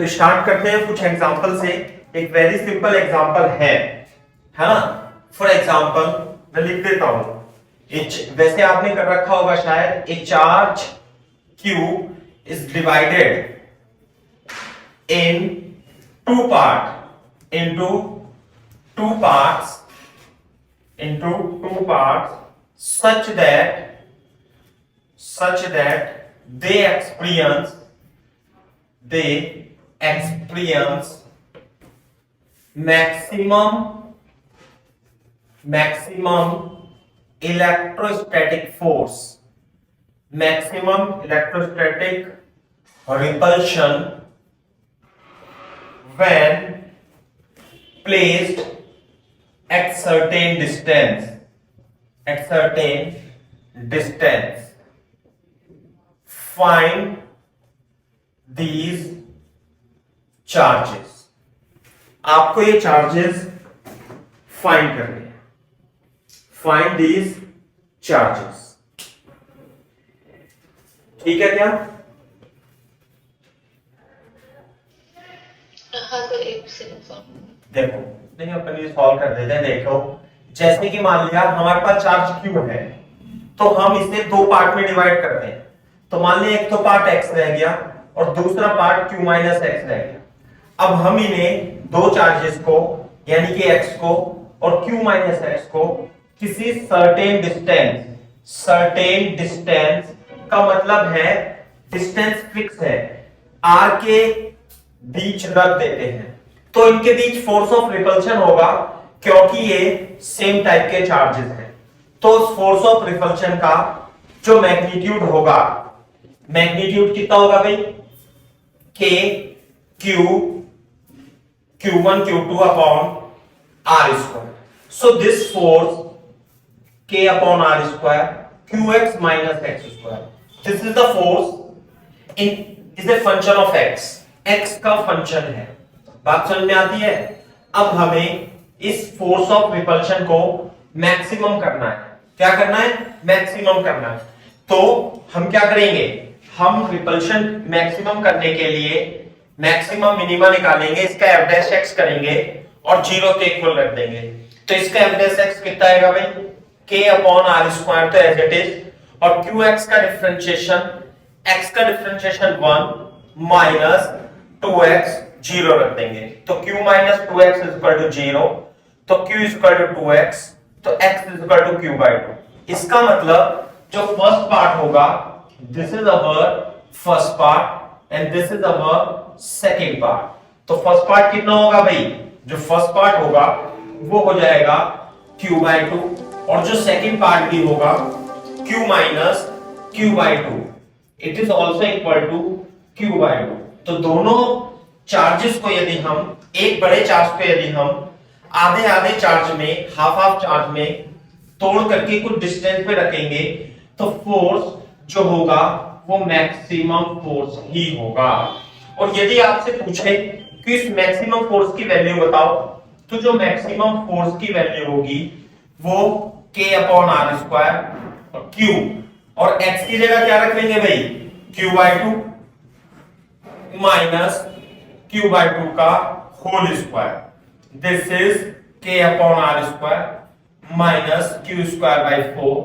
तो स्टार्ट करते हैं कुछ एग्जांपल से। एक वेरी सिंपल एग्जांपल है ना। फॉर एग्जांपल मैं लिख देता हूं, वैसे आपने कर रखा होगा शायद, ए charge Q is divided in two part into two parts such that they experience maximum electrostatic force, maximum electrostatic repulsion when placed at certain distance, find these charges। आपको ये चार्जेस फाइंड करने हैं। Find these charges। ठीक है क्या? देखो नहीं, अपन ये सॉल्व कर देते हैं। देखो जैसे कि मान लिया हमारे पास चार्ज Q है, तो हम इसे दो पार्ट में डिवाइड करते हैं। तो मान लिया एक तो पार्ट x रह गया और दूसरा पार्ट Q माइनस x रह गया। अब हम इन्हें दो चार्जेस को यानी कि x को और Q माइनस x को किसी सर्टेन डिस्टेंस का मतलब है डिस्टेंस फिक्स है, r के बीच रख देते हैं। तो इनके बीच फोर्स ऑफ रिपल्शन होगा क्योंकि ये सेम टाइप के चार्जेस हैं। तो उस फोर्स ऑफ रिपल्शन का जो मैग्नीट्यूड होगा, मैग्नीट्यूड कितना होगा भाई? K Q1 Q2 upon R square. So this force K upon R square QX minus X square, this is the force is a function of X का function है। बात समझ में आती है? अब हमें इस फोर्स ऑफ रिपल्शन को मैक्सिमम करना है। क्या करना है? मैक्सिमम करना है। तो हम क्या करेंगे? हम रिपल्शन मैक्सिमम करने के लिए मैक्सिमम मिनिमा निकालेंगे, इसका एफ डैश एक्स करेंगे और 0 के इक्वल रख देंगे। तो इसका एफ डैश एक्स कितना आएगा भाई? K अपॉन R स्क्वायर, तो एज इट इज, और QX का डिफरेंशिएशन, x का डिफरेंशिएशन 1 माइनस 2x 0 रख देंगे। तो Q minus 2x is equal to 0, तो Q is equal to 2x, तो x is equal to Q by 2। इसका मतलब जो फर्स्ट पार्ट होगा, this is our first part and this is our second part. तो फर्स्ट पार्ट कितना होगा भाई? जो फर्स्ट पार्ट होगा वो हो जाएगा Q बाय 2, और जो सेकंड पार्ट भी होगा Q minus Q by 2, it is also equal to Q by 2। तो दोनों चार्जेस को यदि हम, एक बड़े चार्ज को यदि हम आधे आधे चार्ज में, हाफ हाफ चार्ज में तोड़ करके कुछ डिस्टेंस पे रखेंगे, तो फोर्स जो होगा वो मैक्सिमम फोर्स ही होगा। और यदि आपसे पूछे कि इस मैक्सिमम फोर्स की वैल्यू बताओ, तो जो मैक्सिमम फोर्स की वैल्यू होगी वो K अपॉन R स्क्वायर और Q, और X की जगह क्या रख लेंगे भाई? Q by 2 minus Q by 2 का whole square, this is K upon R square minus Q square by 4,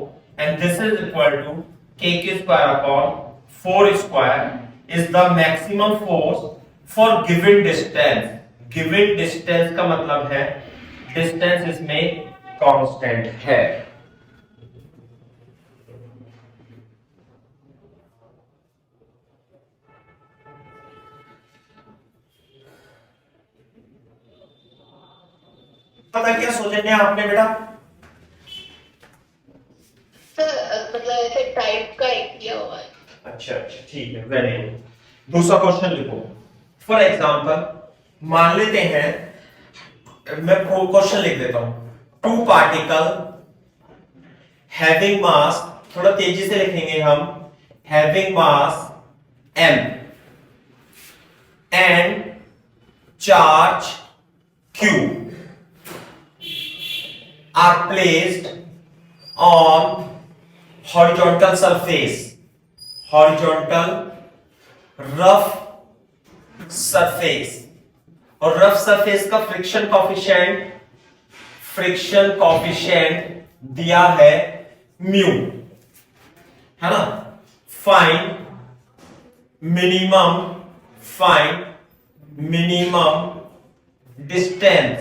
and this is equal to K square upon 4 square is the maximum force for given distance. Given distance का मतलब है distance इसमें constant है। पता क्या सोचने आपने बेटा? मतलब ऐसे टाइप का एक किया हुआ है। अच्छा अच्छा, ठीक है, वेरी गुड। दूसरा क्वेश्चन लिखो। फॉर एग्जांपल मान लेते हैं, मैं क्वेश्चन लिख देता हूं, टू पार्टिकल हैविंग मास, थोड़ा तेजी से लिखेंगे हम, having mass m and charge q are placed on horizontal surface, horizontal rough surface, और रफ सरफेस का फ्रिक्शन कॉफिशिएंट दिया है म्यू, है ना। Find minimum distance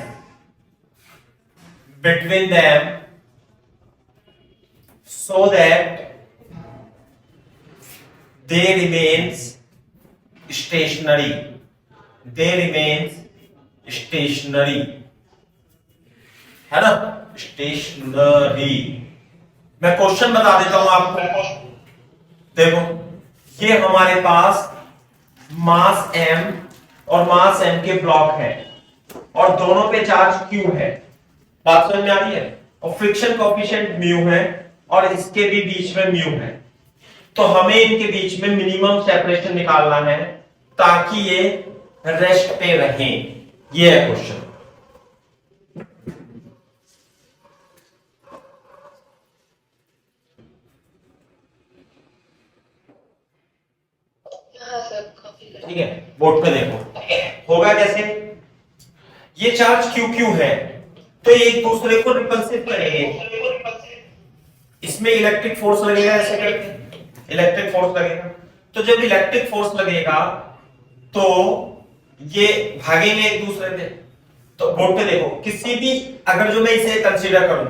between them so that they remains stationary, है ना, स्टेशनरी। मैं क्वेश्चन बता देता हूं आपको। देखो, ये हमारे पास मास m और मास m के ब्लॉक है, और दोनों पे चार्ज q है, बात समझ में आ रही है, और फ्रिक्शन कोएफिशिएंट म्यू है, और इसके भी बीच में म्यू है। तो हमें इनके बीच में मिनिमम सेपरेशन निकालना है ताकि ये रेस्ट पे रहें। ये है क्वेश्चन। हाँ सर, कॉपी कर। ठीक है, बोर्ड पे देखो होगा कैसे। ये चार्ज क्यू क्यू है, तो ये एक दूसरे को रिपल्सिव करेंगे। इसमें इलेक्ट्रिक फोर्स लगेगा, ऐसे करके इलेक्ट्रिक फोर्स लगेगा। तो जब इलेक्ट्रिक फोर्स लगेगा तो ये भागेंगे एक दूसरे पे। तो बोर्ड पे देखो, किसी भी, अगर जो मैं इसे कंसीडर करूं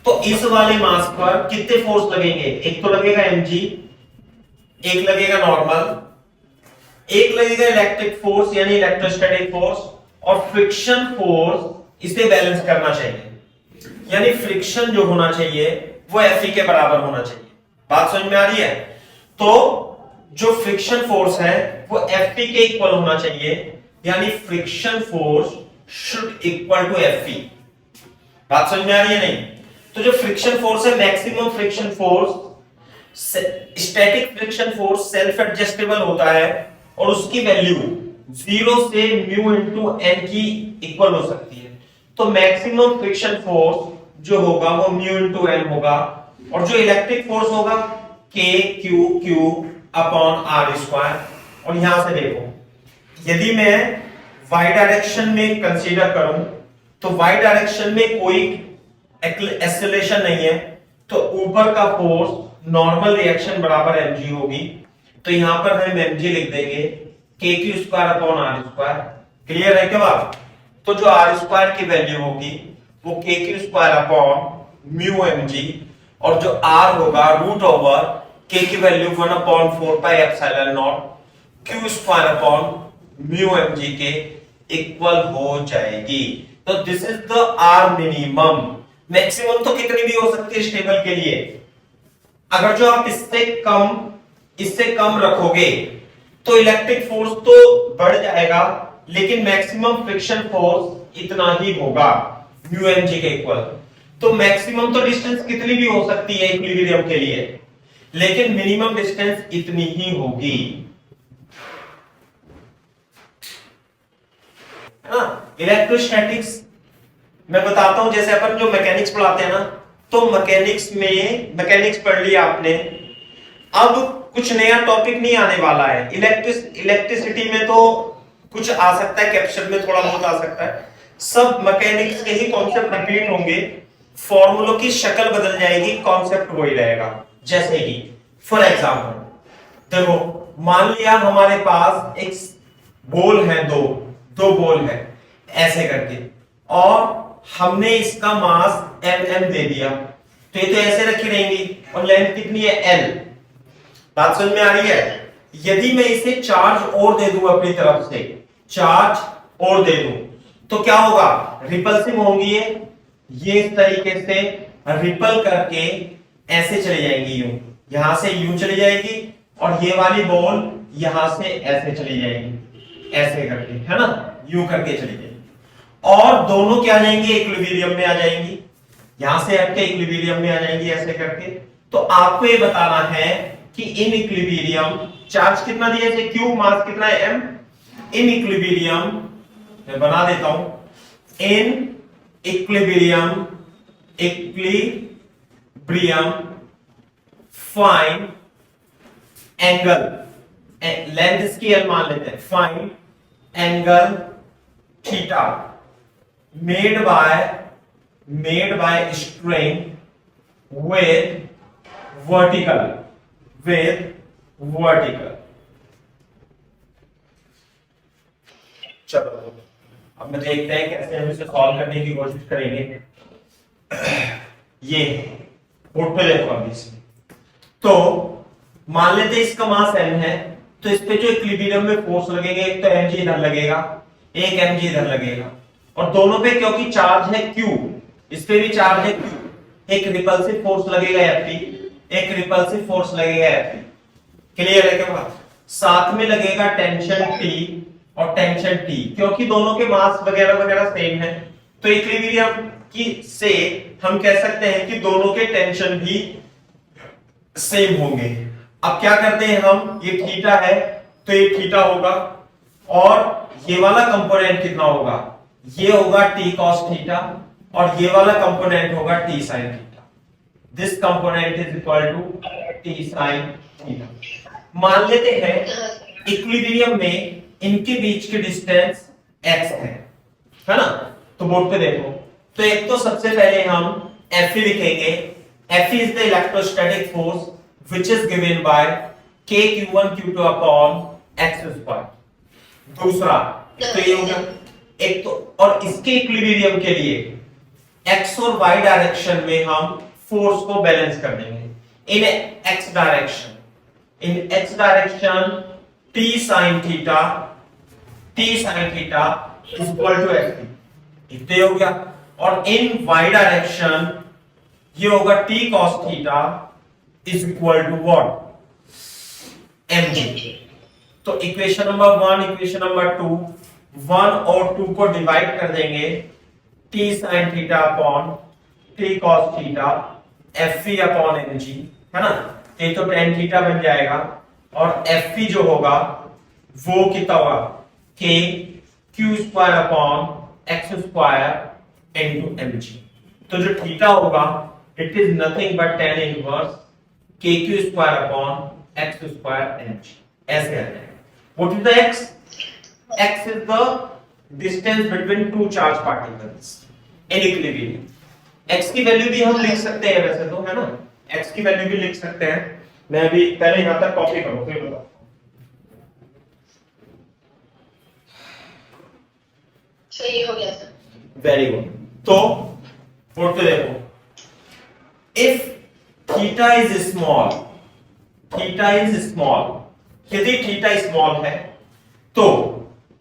तो इस वाले मास पर कितने फोर्स लगेंगे? एक तो लगेगा mg, एक लगेगा नॉर्मल, एक लगेगा इलेक्ट्रिक फोर्स यानी इलेक्ट्रोस्टैटिक फोर्स, और फ्रिक्शन फोर्स इसे बैलेंस करना चाहिए। यानी फ्रिक्शन जो होना चाहिए वो Fe के बराबर होना चाहिए। बात समझ में आ रही है? तो जो फ्रिक्शन फोर्स है वो Fe के इक्वल होना चाहिए, यानी friction force should equal to Fe। बात समझ में आ रही है नहीं? तो जो फ्रिक्शन फोर्स है, maximum friction force, static friction force self adjustable होता है, और उसकी वैल्यू 0 से म्यू इंटू एन की इक्वल हो सकती है। तो मैक्सिमम फ्रिक्शन फोर्स जो होगा वो म्यू इंटू एन होगा, और जो इलेक्ट्रिक फोर्स होगा K Q Q upon R square. और यहां से देखो, यदि मैं वाई डायरेक्शन में कंसीडर करूं तो वाई डायरेक्शन में कोई एक्सेलरेशन नहीं है, तो ऊपर का फोर्स नॉर्मल रिएक्शन बराबर mg होगी। तो यहां पर हम mg लिख देंगे K Q square upon R square. Clear है क्या बात? तो जो आर स्क्वायर की वैल्यू होगी वो K Q square upon mu mg, और जो r होगा रूट ओवर के की value 1/4 pi epsilon naught Q square upon mu mg के इक्वल हो जाएगी। तो this is the R minimum. Maximum तो कितनी भी हो सकती है स्टेबल के लिए। अगर जो आप इससे कम रखोगे तो इलेक्ट्रिक फोर्स तो बढ़ जाएगा, लेकिन मैक्सिमम फ्रिक्शन फोर्स इतना ही होगा म्यू mg के इक्वल। तो मैक्सिमम तो डिस्टेंस कितनी भी हो सकती है इक्विलिब्रियम के लिए, लेकिन मिनिमम डिस्टेंस इतनी ही होगी, है ना। इलेक्ट्रोस्टैटिक्स मैं बताता हूं, जैसे अपन जो मैकेनिक्स पढ़ाते हैं ना, तो मैकेनिक्स पढ़ लिया आपने, अब कुछ नया टॉपिक नहीं आने वाला है। इलेक्ट्रिसिटी में तो कुछ आ सकता है, कैप्चर में थोड़ा बहुत आ सकता है, सब मैकेनिक्स के ही कॉन्सेप्ट रिपीट होंगे, फॉर्मूलों की शक्ल बदल जाएगी, कॉन्सेप्ट वही रहेगा। जैसे कि फॉर एग्जांपल देखो, मान लिया हमारे पास एक बॉल है, दो बॉल है ऐसे करके, और हमने इसका मास mm दे दिया, तो ये तो ऐसे रखी रहेंगी, और लेंथ कितनी है l। बात समझ में आ रही है? यदि मैं इसे चार्ज और दे दूं, अपनी तरफ से चार्ज और दे दूं, तो क्या होगा? रिपल्सिव होंगी ये इस तरीके से रिपल करके ऐसे चली जाएंगी, यूं यहां से यूं चली जाएगी, और ये वाली बॉल यहां से ऐसे चली जाएगी, ऐसे करके, है ना, यूं करके चली जाएगी, और दोनों क्या आ जाएंगी? इक्विलिब्रियम में आ जाएंगी, यहां से हटके इक्विलिब्रियम में आ जाएंगी ऐसे करके। तो आपको ये बताना है कि इन इक्विलिब्रियम चार्ज कितना दिया है, क्यू, मास कितना है m, इन इक्विलिब्रियम मैं बना देता हूं, in equilibrium find angle, length इसकी l मान लेते हैं, find angle theta made by string with vertical चलो अब मैं देखते हैं कैसे हम इसे सॉल्व करने की कोशिश करेंगे। ये बोर्ड पे देखो अभी इसमें, तो मान लेते हैं इसका मास m है, तो इस पे जो इक्विलिब्रियम में फोर्स लगेगा, एक तो mg इधर लगेगा, एक mg इधर लगेगा, और दोनों पे क्योंकि चार्ज है q, इस पे भी चार्ज है q, एक रिपल्सिव फोर्स लगेगा F, एक रिपल्सिव फोर्स लगेगा F। क्लियर है क्या बात? साथ में लगेगा टेंशन T और टेंशन T, क्योंकि दोनों के मास वगैरह वगैरह सेम है, तो इक्विलिब्रियम की से हम कह सकते हैं कि दोनों के टेंशन भी सेम होंगे। अब क्या करते हैं हम, ये थीटा है तो ये थीटा होगा, और ये वाला कंपोनेंट कितना होगा, ये होगा t cos थीटा, और ये वाला कंपोनेंट होगा t sin theta. This component is equal to t sin theta. मान लेते हैं इक्विलिब्रियम में इनके बीच की डिस्टेंस x है ना? तो बोर्ड पे देखो, तो एक तो सबसे पहले हम Fe लिखेंगे। Fe is the electrostatic force which is given by k q1 q2 upon x square। दूसरा तो ये हो गया एक तो, और इसके इक्विलिब्रियम के लिए x और y डायरेक्शन में हम फोर्स को बैलेंस कर देंगे। In x direction t sin theta is equal to F, इतने हो गया, और इन y डायरेक्शन ये होगा t cos theta is equal to what, mg। तो इक्वेशन नंबर 1, इक्वेशन नंबर 2, 1 और 2 को डिवाइड कर देंगे, t sin theta upon t cos theta Fe upon mg, है ना? ये तो tan थीटा बन जाएगा, और Fe जो होगा वो कितना होगा, k q square upon x square into mg। तो जो थीटा होगा it is nothing but tan inverse k q square upon x square mg। ऐसे आ जाएगा। What is the x? X is the distance between two charged particles in equilibrium। x की value भी हम लिख सकते हैं वैसे तो, है ना? x की वैल्यू भी लिख सकते हैं। मैं अभी पहले यहां तक कॉपी करूं फिर बताऊं। सही हो गया सर। Very good. तो बोर्ड पे देखो, इफ थीटा इज स्मॉल, यदि थीटा स्मॉल है तो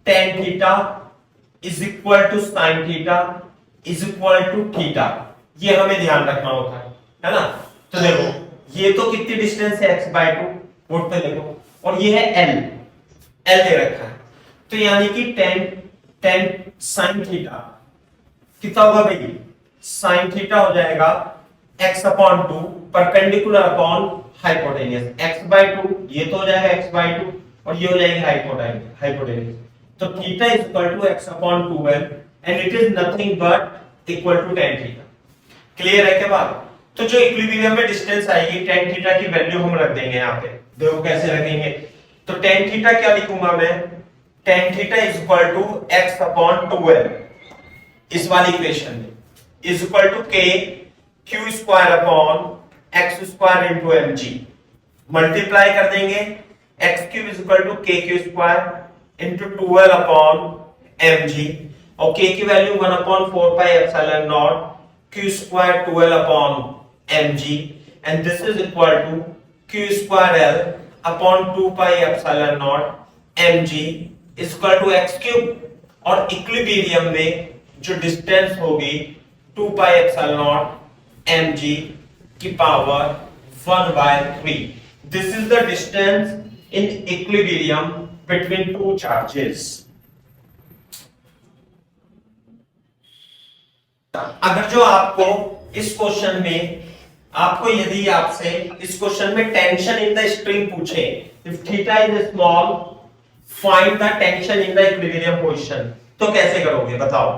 tan theta is equal to sin theta is equal to theta, ये हमें ध्यान रखना होता है ना? तो देखो ये तो कितनी डिस्टेंस है x/2, बोर्ड पे देखो, और ये है l दे रखा है, तो यानी कि tan sin थीटा कितना होगा भाई, sin थीटा हो जाएगा x/2 perpendicular upon hypotenuse, x/2 ये तो हो जाएगा x/2 और ये हो जाएगा हाइपोटेन्यूस। तो theta is equal to x/2l and it is nothing but equal to tan theta. Clear है क्या बात? तो जो इक्विलिब्रियम में डिस्टेंस आएगी tan थीटा की वैल्यू हम रख देंगे यहाँ पे, देखो कैसे रखेंगे। तो tan थीटा क्या लिखूंगा मैं, tan theta is equal to x/2l इस वाली इक्वेशन में is equal to k q square upon x square into mg, multiply कर देंगे x cube is equal to k q square into 2l upon mg, और k की value 1 upon 4 pi epsilon naught q square 2l upon mg, and this is equal to q square l upon 2 pi epsilon naught mg is equal to x cube, और equilibrium में जो distance होगी 2 pi epsilon naught mg की power 1/3। This is the distance in equilibrium between two charges। अगर जो आपको इस question में यदि आपसे इस क्वेश्चन में टेंशन इन द स्ट्रिंग पूछे, if theta is small find the tension in the equilibrium position, तो कैसे करोगे बताओ?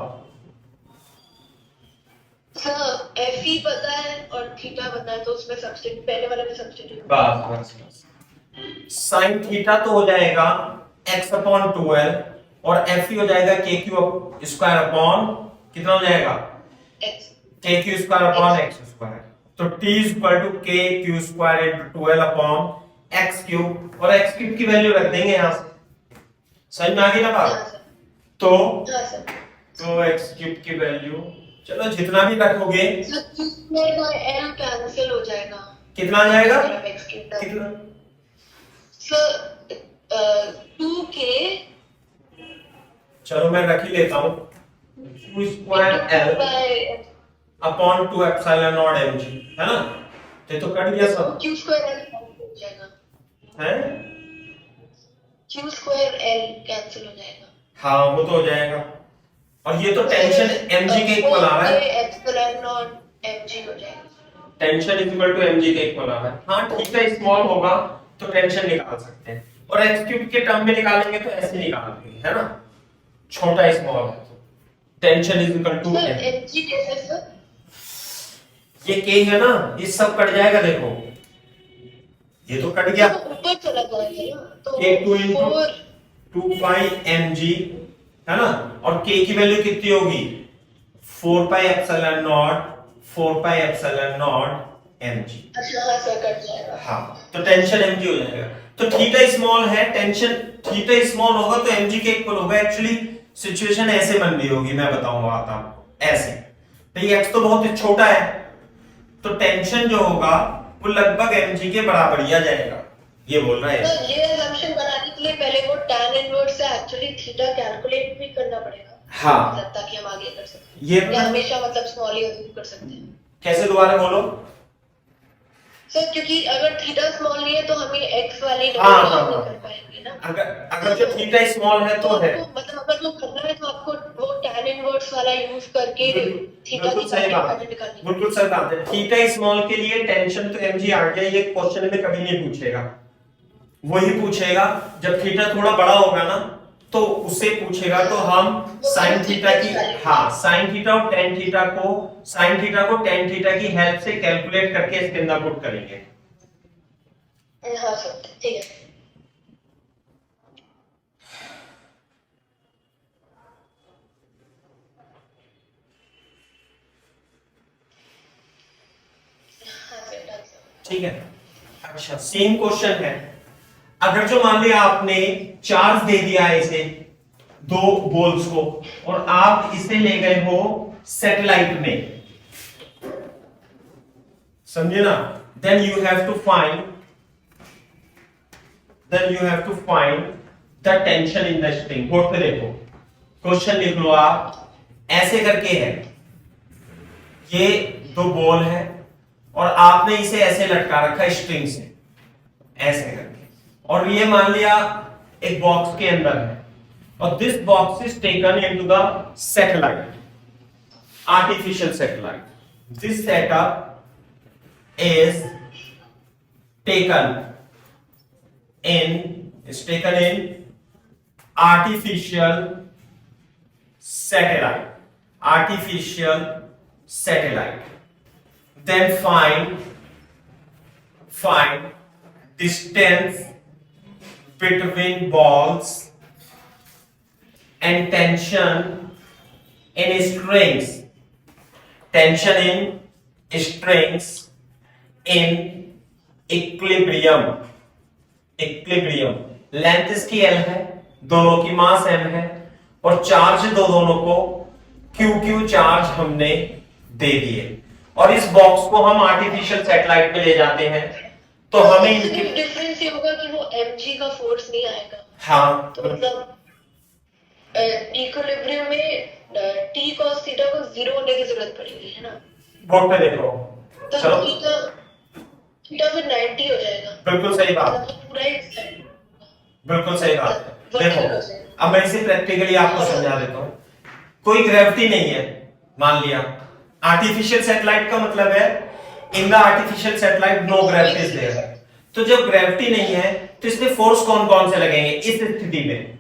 सर Fe पता है और थीटा पता है, तो उसमें सब्स्टिट्यूट, पहले वाले में सब्स्टिट्यूट। बस sin थीटा तो हो जाएगा x/2l और Fe हो जाएगा KQ स्क्वायर अपॉन कितना हो जाएगा x KQ square upon x square. तो T equal to KQ square into 12 upon x cube, और x क्यूब की वैल्यू रख देंगे यहां से। समझ में आ गई ना हाँ बात? सर, तो हाँ सर। तो x क्यूब की वैल्यू चलो जितना भी रखोगे सर q स्क्वायर का l कैंसिल हो जाएगा। कितना आ जाएगा मतलब x क्यूब का। कितना सर 2k चलो मैं रख ही लेता हूं q square l upon 2 epsilon naught mg, है ना? तो कट गया सब, q स्क्वायर l कैंसिल हो जाएगा। है? q स्क्वायर l कैंसिल हो जाएगा। हाँ वो तो हो जाएगा, और ये तो टेंशन mg के इक्वल आ रहा है, एप्सिलॉन नॉट mg हो जाएगा। टेंशन इक्वल टू mg के इक्वल आ रहा है। हाँ ठीक है, स्मॉल होगा तो टेंशन निकाल सकते हैं, और x क्यूब के टर्म में निकालेंगे तो ऐसे निकाल देंगे, है ना? छोटा स्मॉल है तो tension is equal to sir mg कैसे सर? ये k है ना, ये सब कट जाएगा, देखो ये तो कट गया, तो ऊपर चला जाएगा ना, तो k2 into 4 2 पाई mg, है ना? और k की वैल्यू कितनी होगी 4 pi epsilon not, 4 pi epsilon naught mg। अच्छा हाँ सर कट जाएगा। हाँ तो टेंशन mg हो जाएगा। तो थीटा स्मॉल है, टेंशन थीटा स्मॉल होगा तो mg के इक्वल होगा। एक्चुअली सिचुएशन ऐसे बन रही होगी, मैं बताऊंगा आपको ऐसे। तो ये x तो बहुत छोटा है, तो टेंशन जो होगा वो लगभग mg के बराबर ही आ जाएगा, ये बोल रहा है। तो ये assumption बनाने के लिए पहले वो tan इनवर्स से एक्चुअली थीटा कैलकुलेट भी करना पड़ेगा। हाँ मतलब ताकि हम आगे कर सकें। ये या हमेशा मतलब स्मॉल ही कर सकते हैं। कैसे, दोबारा बोलो। सर क्योंकि अगर थीटा स्मॉल नहीं है तो हमें x वाली हाँ, हाँ, नहीं हाँ। कर पाएंगे ना। अगर जो थीटा स्मॉल है तो है, आपको मतलब अगर वो करना है तो आपको वो tan इनवर्स वाला यूज करके थीटा बिल्कुल की सही बात, वैल्यू निकालनी है। बिल्कुल सही बात है। थीटा स्मॉल के लिए टेंशन तो mg आ गया, ये क्वेश्चन में कभी नहीं पूछेगा। वही पूछेगा जब थीटा थोड़ा बड़ा होगा ना, तो उससे पूछेगा, तो हम साइन थीटा की, हाँ साइन थीटा और टेन थीटा को, साइन थीटा को टेन थीटा की हेल्प से कैलकुलेट करके इसके अंदर पुट करेंगे। हाँ सर ठीक है। हाँ सर डन सर। ठीक है, अच्छा सेम क्वेश्चन है। अगर जो मान लिया आपने चार्ज दे दिया है इसे, दो बॉल्स को, और आप इसे ले गए हो सैटेलाइट में, समझे ना? Then you have to find the tension in the string. Board पे देखो, क्वेश्चन लिख लो आप, ऐसे करके है, ये दो बॉल है और आपने इसे ऐसे लटका रखा है स्ट्रिंग से, ऐसे करके, और ये मान लिया एक बॉक्स के अंदर है, और this box is taken into the satellite, artificial satellite. This setup is taken in artificial satellite, then find distance between balls and tension in strings, in equilibrium. Length इसकी L है, दोनों की मास M है, और चार्ज दोनों को QQ charge हमने दे दिए, और इस बॉक्स को हम आर्टिफिशियल सैटेलाइट में ले जाते हैं, तो हमें इनकी डिफरेंस ये होगा कि वो mg का फोर्स नहीं आएगा। हाँ तो मतलब इक्विलिब्रियम में t cos थीटा को 0 होने की जरूरत पड़ेगी, है ना? बोर्ड पे देखो, तो चलो थीटा फिर 90 हो जाएगा। बिल्कुल सही बात, मतलब पूरा एक साइड बिल्कुल सही बात है। देखो vertical हो जाएगा। अब मैं इसे प्रैक्टिकली आपको समझा देता हूं। कोई ग्रेविटी नहीं है, मान लिया आर्टिफिशियल सैटेलाइट का मतलब है in the artificial satellite no gravity is there. तो जब ग्रेविटी नहीं है तो इसमें फोर्स कौन कौन से लगेंगे इस स्थिति में?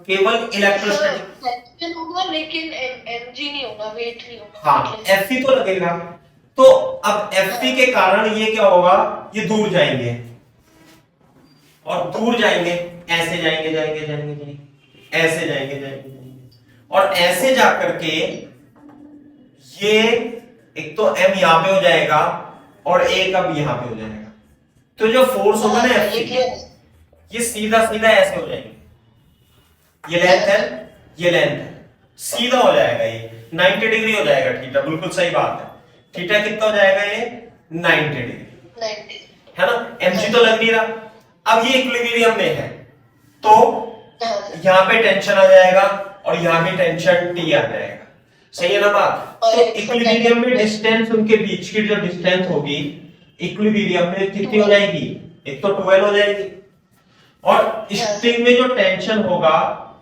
केवल इलेक्ट्रोस्टैटिक टेंशन होगा लेकिन mg नहीं होगा, वेट नहीं होगा। हाँ Fc तो लगेगा। तो अब Fc के कारण ये क्या होगा, ये दूर जाएंगे, और दूर जाएंगे, ऐसे जाएंगे, ऐसे जाएंगे और ऐसे जाकर के ये एक तो m यहां पे हो जाएगा और एक अब यहां पे हो जाएगा। तो जो फोर्स होगा ना ये सीधा सीधा ऐसे हो जाएंगे, ये लेंथ है, ये लेंथ है, सीधा हो जाएगा, ये 90 डिग्री हो जाएगा थीटा। बिल्कुल सही बात है। थीटा कितना हो जाएगा? ये 90 डिग्री है ना। mg तो लग नहीं रहा। अब ये इक्विलिब्रियम में है तो यहां पे टेंशन आ जाएगा और यहां भी टेंशन T आ जाएगा। सही है ना बात? तो इक्विलिब्रियम में डिस्टेंस, उनके बीच की जो डिस्टेंस होगी इक्विलिब्रियम में कितनी हो जाएगी? एक तो 12 हो जाएगी और स्ट्रिंग में जो टेंशन होगा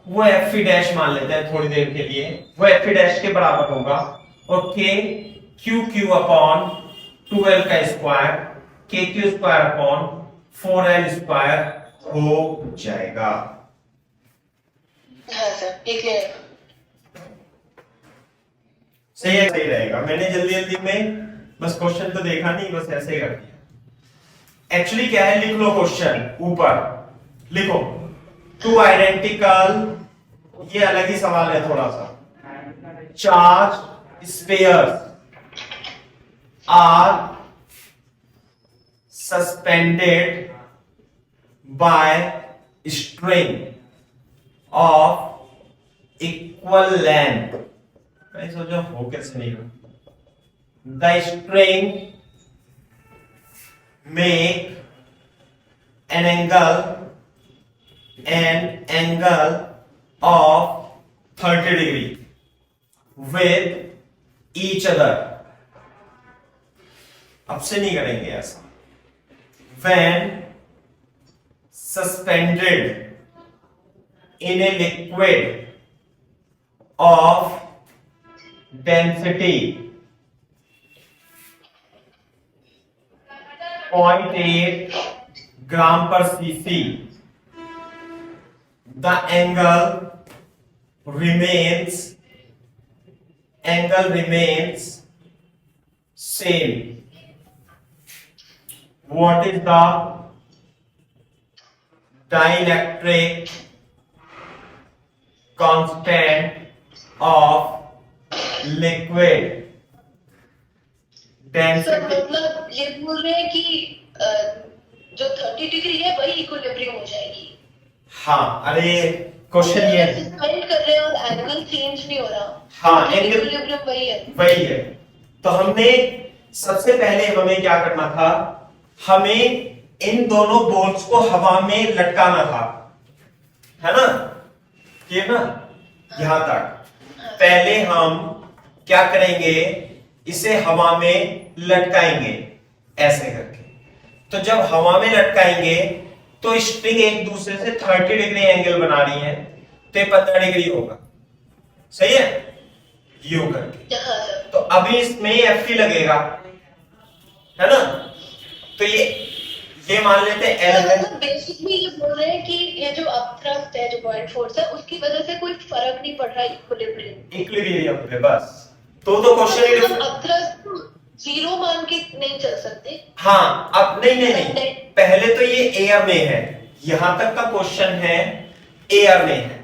वो F डैश मान लेते हैं थोड़ी देर के लिए, वो F डैश के बराबर होगा और K Q अपॉन 12 का square KQ square upon 4L square हो जाएगा। हाँ सर, ये क्लियर है। सही है, सही रहेगा। मैंने जल्दी जल्दी में बस क्वेश्चन तो देखा नहीं, बस ऐसे ही कर दिया। एक्चुअली क्या है, लिख लो क्वेश्चन, ऊपर लिखो टू आइडेंटिकल, ये अलग ही सवाल है थोड़ा सा। Charge spheres are suspended by string of equal length. मैं सोचा हो कैसे नहीं हो। The string make an angle of 30 degree with each other। अब से नहीं करेंगे ऐसा। when suspended in a liquid of density 0.8 gram per cc, the angle remains same। What is the dielectric constant of liquid sir density? मतलब ये बोल रहे हैं कि जो 30 डिग्री है वही इक्विलिब्रियम हो जाएगी। हाँ, अरे क्वेश्चन ये है। सस्पेंड कर रहे हैं और एंगल चेंज नहीं हो रहा। हाँ, एंगल इक्विलिब्रियम वही है। तो हमने सबसे पहले हमें क्या करना था, हमें इन दोनों बॉल्स को हवा में लटकाना था, है ना, ये ना यहां तक। पहले हम क्या करेंगे, इसे हवा में लटकाएंगे ऐसे करके। तो जब हवा में लटकाएंगे तो स्ट्रिंग एक दूसरे से 30 डिग्री एंगल बना रही है, तो ये 15 डिग्री होगा। सही है, यू करके। तो अभी इसमें एफ लगेगा, है ना। तो ये मान लेते हैं एल है। बेसिकली ये बोल रहे हैं कि ये जो अपथ्रस्ट है, जो बॉइंट फोर्स है, उसकी वजह से कोई फर्क नहीं पड़ रहा इक्विलिब्रियम पे बस। तो क्वेश्चन अपथ्रस्ट जीरो मान के नहीं चल सकते। हाँ, अब नहीं, पहले तो ये एयर में है, यहां तक का क्वेश्चन है एयर में है।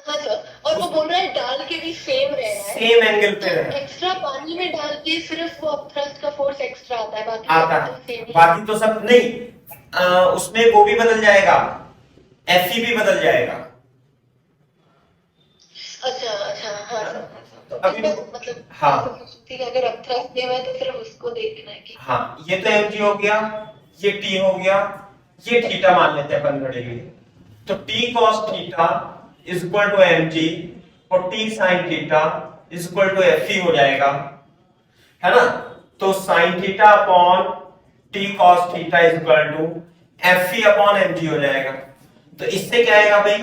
हाँ सर, और वो बोल रहा है डाल के भी सेम रहना है, सेम एंगल पे तो एक्स्ट्रा पानी में डाल के सिर्फ वो अपथ्रस्ट का फोर्स एक्स्ट्रा आता है, बाकी तो सब नहीं। उसमें वो भी बदल जाएगा, एफई भी बदल जाएगा। अच्छा, हाँ सर। तो अभी मतलब हाँ ठीक है, अगर अपथ्रस्ट दिया है तो सिर्फ उसको देखना है कि हाँ, ये तो mg हो गया, ये t हो गया, ये थीटा मान लेते हैं 15 डिग्री। तो t cos theta is equal to mg और t sin theta is equal to fe हो जाएगा, है ना। तो sin theta upon t cos theta is equal to fe upon mg हो जाएगा। तो इससे क्या आएगा भाई,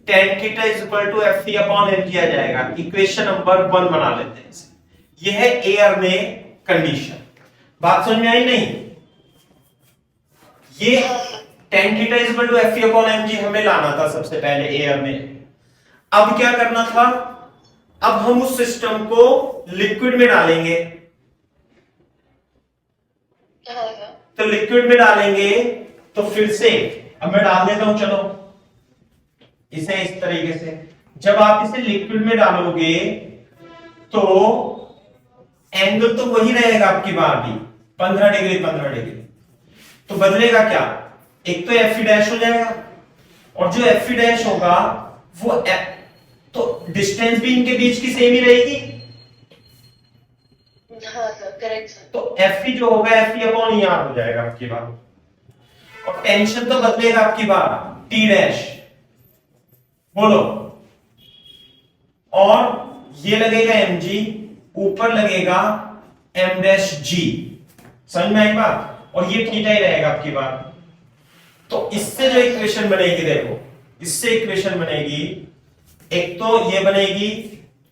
tan theta is equal to fe upon mg आ जाएगा। इक्वेशन नंबर 1 बना लेते हैं इसे। ये है एयर में कंडीशन। बात समझ में आई नहीं? ये tan theta is equal to fe upon mg हमें लाना था सबसे पहले एयर में। अब क्या करना था, अब हम उस सिस्टम को लिक्विड में डालेंगे। तो लिक्विड में डालेंगे तो फिर से अब मैं डाल देता हूं, चलो इसे इस तरीके से। जब आप इसे लिक्विड में डालोगे तो एंगल तो वही रहेगा आपकी बार भी 15 डिग्री 15 डिग्री। तो बदलेगा क्या, एक तो एफ डैश हो जाएगा और जो एफ डैश होगा वो तो डिस्टेंस भी इनके बीच की सेम ही रहेगी। हाँ सर, करेक्ट सर। तो एफ जो होगा एफ अपॉन ई आर हो जाएगा आपकी बार। और टेंशन तो बदलेगा आपकी बार टी डैश, बोलो। और ये लगेगा एम जी, ऊपर लगेगा एम डैश जी, समझ में आई बात। और ये थीटा ही रहेगा आपकी बात। तो इससे जो इक्वेशन बनेगी, देखो इससे इक्वेशन बनेगी, एक तो ये बनेगी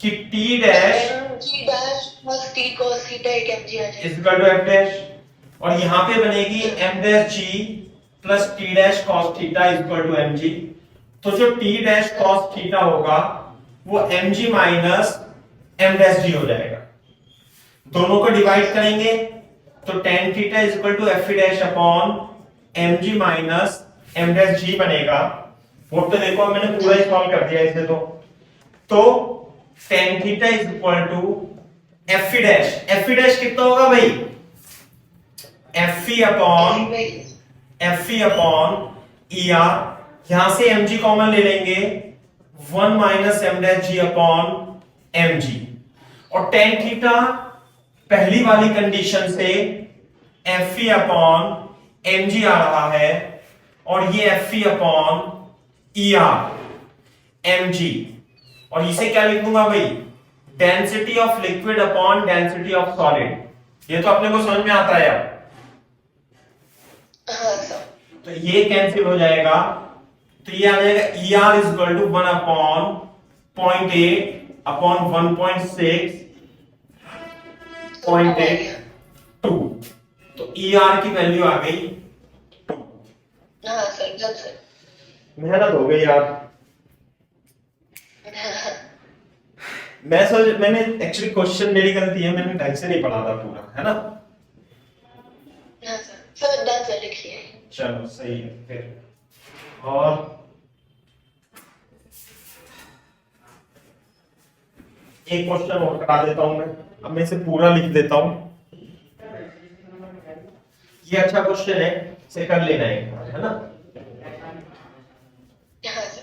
कि T dash G dash plus T cos theta एक mg आ जाएगा इक्वल टू एफ डैश, और यहां पे बनेगी M dash G plus T dash cos theta equal to M G. तो जो टी डैश cos थीटा होगा वो M G minus M dash G हो जाएगा। दोनों को डिवाइड करेंगे तो tan theta equal to F dash upon M G minus M dash जी बनेगा। वो तो देखो मैंने पूरा ही सॉल्व कर दिया इसे। तो tan theta is equal to F dash कितना होगा भाई, एफ अपॉन ई आर। यहां से एम जी कॉमन ले लेंगे, 1 minus M dash G upon M G. और tan थीटा पहली वाली कंडीशन से एफ अपॉन एम जी आ रहा है, और ये F upon E R M G. और इसे क्या लिखूंगा भाई, density of liquid upon density of solid. ये तो अपने को समझ में आता है अब। हाँ सर। तो ये कैंसिल हो जाएगा, तो ये आ जाएगा E R is equal to 1 upon 0.8 upon 1.6 0.82। तो ई आर की वैल्यू आ गई 2। हाँ सर, जब सर मेहनत हो गई यार। मैंने एक्चुअली क्वेश्चन मेरी गलती है, मैंने ढंग से नहीं पढ़ा था पूरा, है ना। हाँ सर, सर डन सर, लिख लिया। चलो सही है फिर। और एक क्वेश्चन और करा देता हूं मैं, अब मैं इसे पूरा लिख देता हूं। ये अच्छा क्वेश्चन है, इसे कर लेना है ना। हाँ सर।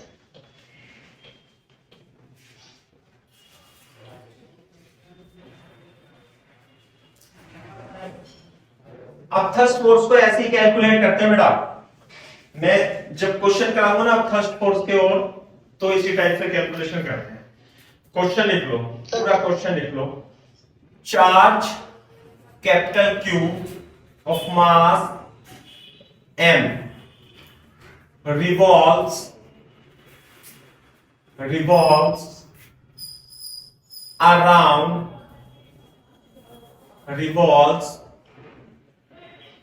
अब थर्स्ट फोर्स को ऐसे ही कैलकुलेट करते हैं बेटा। मैं जब क्वेश्चन कराऊंगा ना थर्स्ट फोर्स के ओर, तो इसी टाइप से कैलकुलेशन करते हैं। क्वेश्चन लिख लो, पूरा क्वेश्चन लिख लो। Charge capital Q of mass m revolves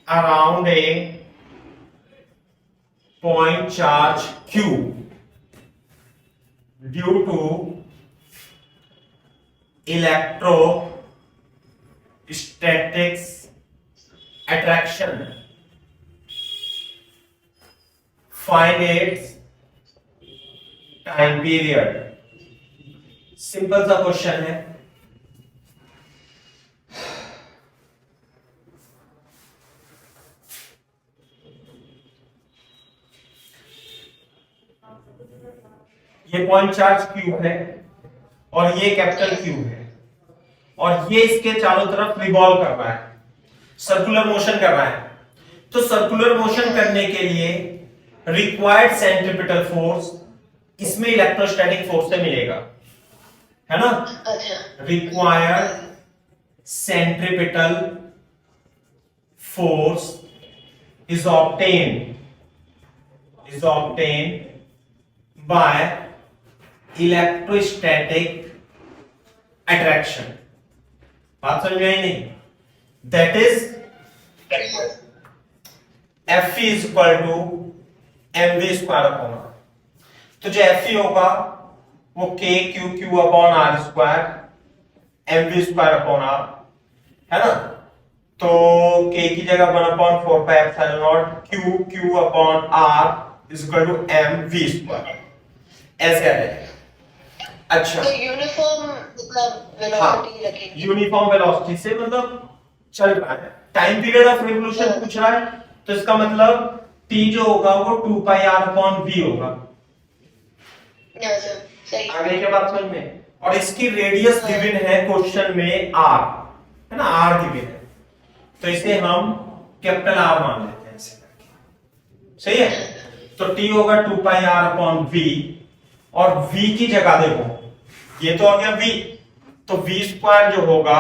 around a point charge q due to electrostatics attraction. Find its time period. Simple सा क्वेश्चन है। ये पॉइंट चार्ज क्यू है और ये कैपिटल क्यू है, और ये इसके चारों तरफ रिवॉल्व कर रहा है, सर्कुलर मोशन कर रहा है। तो सर्कुलर मोशन करने के लिए रिक्वायर्ड सेंट्रीपिटल फोर्स इसमें इलेक्ट्रोस्टैटिक फोर्स से मिलेगा, है ना। अच्छा। Required centripetal force is obtained by electrostatic attraction. बात समझ में आई नहीं? That is F is equal to mv square upon r। तो जो F होगा वो k q upon r square mv square upon r, है ना। तो k की जगह 1 upon 4 pi epsilon naught q upon r is equal to mv square. ऐसे आ जाएगा। अच्छा, तो यूनिफॉर्म मतलब वेलोसिटी रखेंगे। यूनिफॉर्म वेलोसिटी से मतलब चल रहा है, टाइम पीरियड ऑफ रिवोल्यूशन पूछ रहा है, तो इसका मतलब t जो होगा वो 2 पाई r अपॉन v होगा। सर सही। आगे के बात समझ में। और इसकी रेडियस गिवन है क्वेश्चन में r, है ना, r गिवन है, तो इसे हम कैपिटल R मान लेते हैं ऐसे करके, सही है। तो t होगा 2 पाई r अपॉन v, और v की जगह देखो, ये तो आ गया v, तो v स्क्वायर जो होगा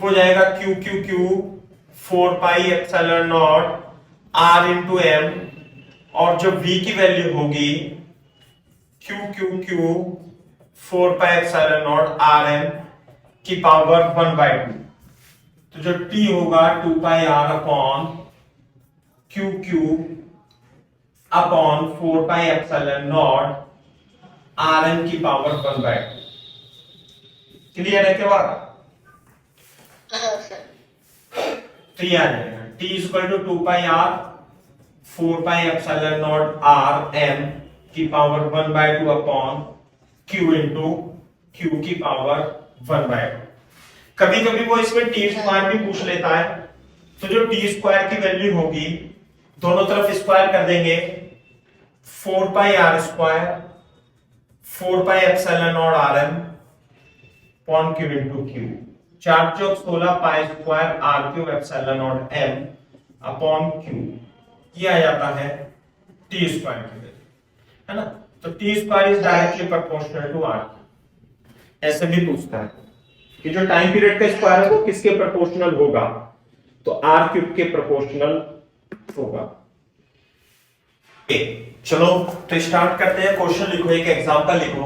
वो जाएगा q q q 4 pi epsilon naught r into m, और जो v की वैल्यू होगी q q q 4 pi epsilon naught r m की पावर 1/2, तो जो t होगा 2 pi r upon q q upon 4 pi epsilon naught r m की power 1/2। Clear है क्या बात? हाँ सर। तो ये आ जाएगा t equal to 2 pi r 4 pi epsilon naught r m की power 1/2 upon q into q की पावर 1/2। कभी कभी वो इसमें t स्क्वायर भी पूछ लेता है, तो जो t स्क्वायर की वैल्यू होगी दोनों तरफ स्क्वायर कर देंगे, 4 पाई r square 4 pi epsilon naught r m upon q into q, 4 Chowk 16 pi square r cube epsilon not m upon q, ये आ जाता है t स्क्वायर की वैल्यू, है ना। तो t square is directly proportional to r। ऐसे भी पूछता है कि जो टाइम पीरियड का स्क्वायर है वो किसके प्रोपोर्शनल होगा, तो r क्यूब के प्रोपोर्शनल होगा। चलो तो स्टार्ट करते हैं, क्वेश्चन लिखो, एक एग्जांपल लिखो,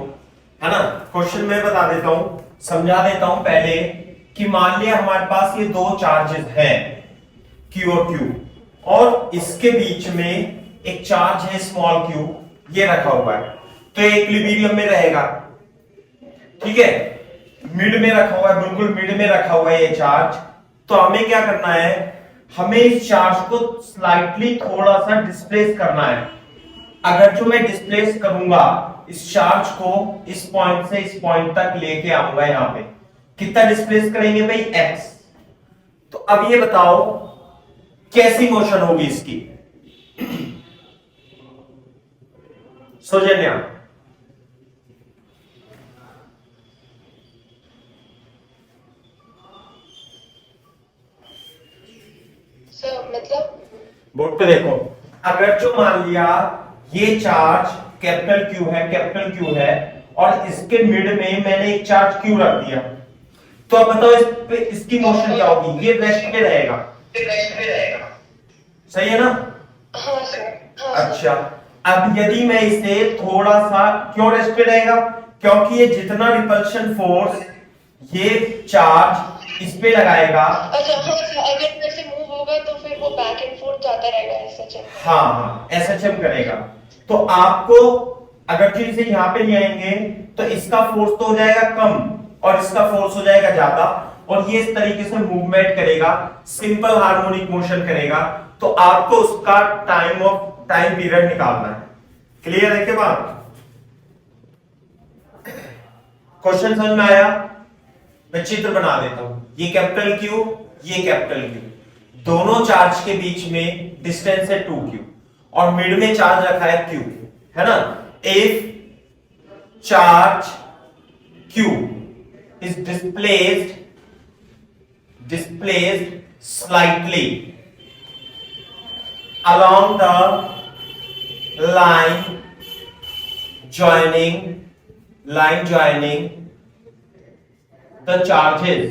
है ना। क्वेश्चन मैं बता देता हूं, समझा देता हूं पहले कि मान लिया हमारे पास ये दो चार्जेस हैं Q और Q, और इसके बीच में एक चार्ज है स्मॉल q, ये रखा हुआ है, तो ये इक्विलिब्रियम में रहेगा, ठीक है, मिड में रखा हुआ है, बिल्कुल मिड में रखा हुआ है ये चार्ज। तो हमें क्या करना है, हमें इस चार्ज को स्लाइटली थोड़ा सा डिस्प्लेस करना है। अगर जो मैं डिस्प्लेस करूंगा इस चार्ज को इस पॉइंट से इस पॉइंट तक लेके आऊंगा, यहां पे कितना डिस्प्लेस करेंगे भाई, x। तो अब ये बताओ कैसी मोशन होगी इसकी, सौजन्या। सर मतलब बोर्ड पे देखो, अगर जो मान लिया ये चार्ज कैपिटल Q है और इसके मिड में मैंने एक चार्ज Q रख दिया, तो अब बताओ इस पे इसकी मोशन क्या होगी, ये रेस्ट पे रहेगा, सही है ना। हाँ सर। हाँ अच्छा, अब यदि मैं इसे थोड़ा सा, क्यों रेस्ट पे रहेगा, क्योंकि ये जितना रिपल्शन फोर्स ये चार्ज इस पे लगाएगा, अच्छा हाँ सर, अगर वैसे मूव होगा तो फिर वो बैक एंड फोर्थ जाता रहेगा ऐसा। हाँ SHM करेगा। तो आपको अगर जो इसे यहाँ पे ले आएंगे तो इसका फोर्स तो हो जाएगा कम और इसका फोर्स हो जाएगा ज्यादा, और ये इस तरीके से मूवमेंट करेगा, सिंपल हार्मोनिक मोशन करेगा। तो आपको उसका टाइम पीरियड निकालना है। क्लियर है क्या बात? क्वेश्चन समझ में आया? मैं चित्र बना देता हूं, ये कैपिटल Q, ये कैपिटल Q, दोनों चार्ज के बीच में डिस्टेंस है 2q और मिड में चार्ज रखा है Q, है ना। If charge Q is displaced slightly along the line joining the charges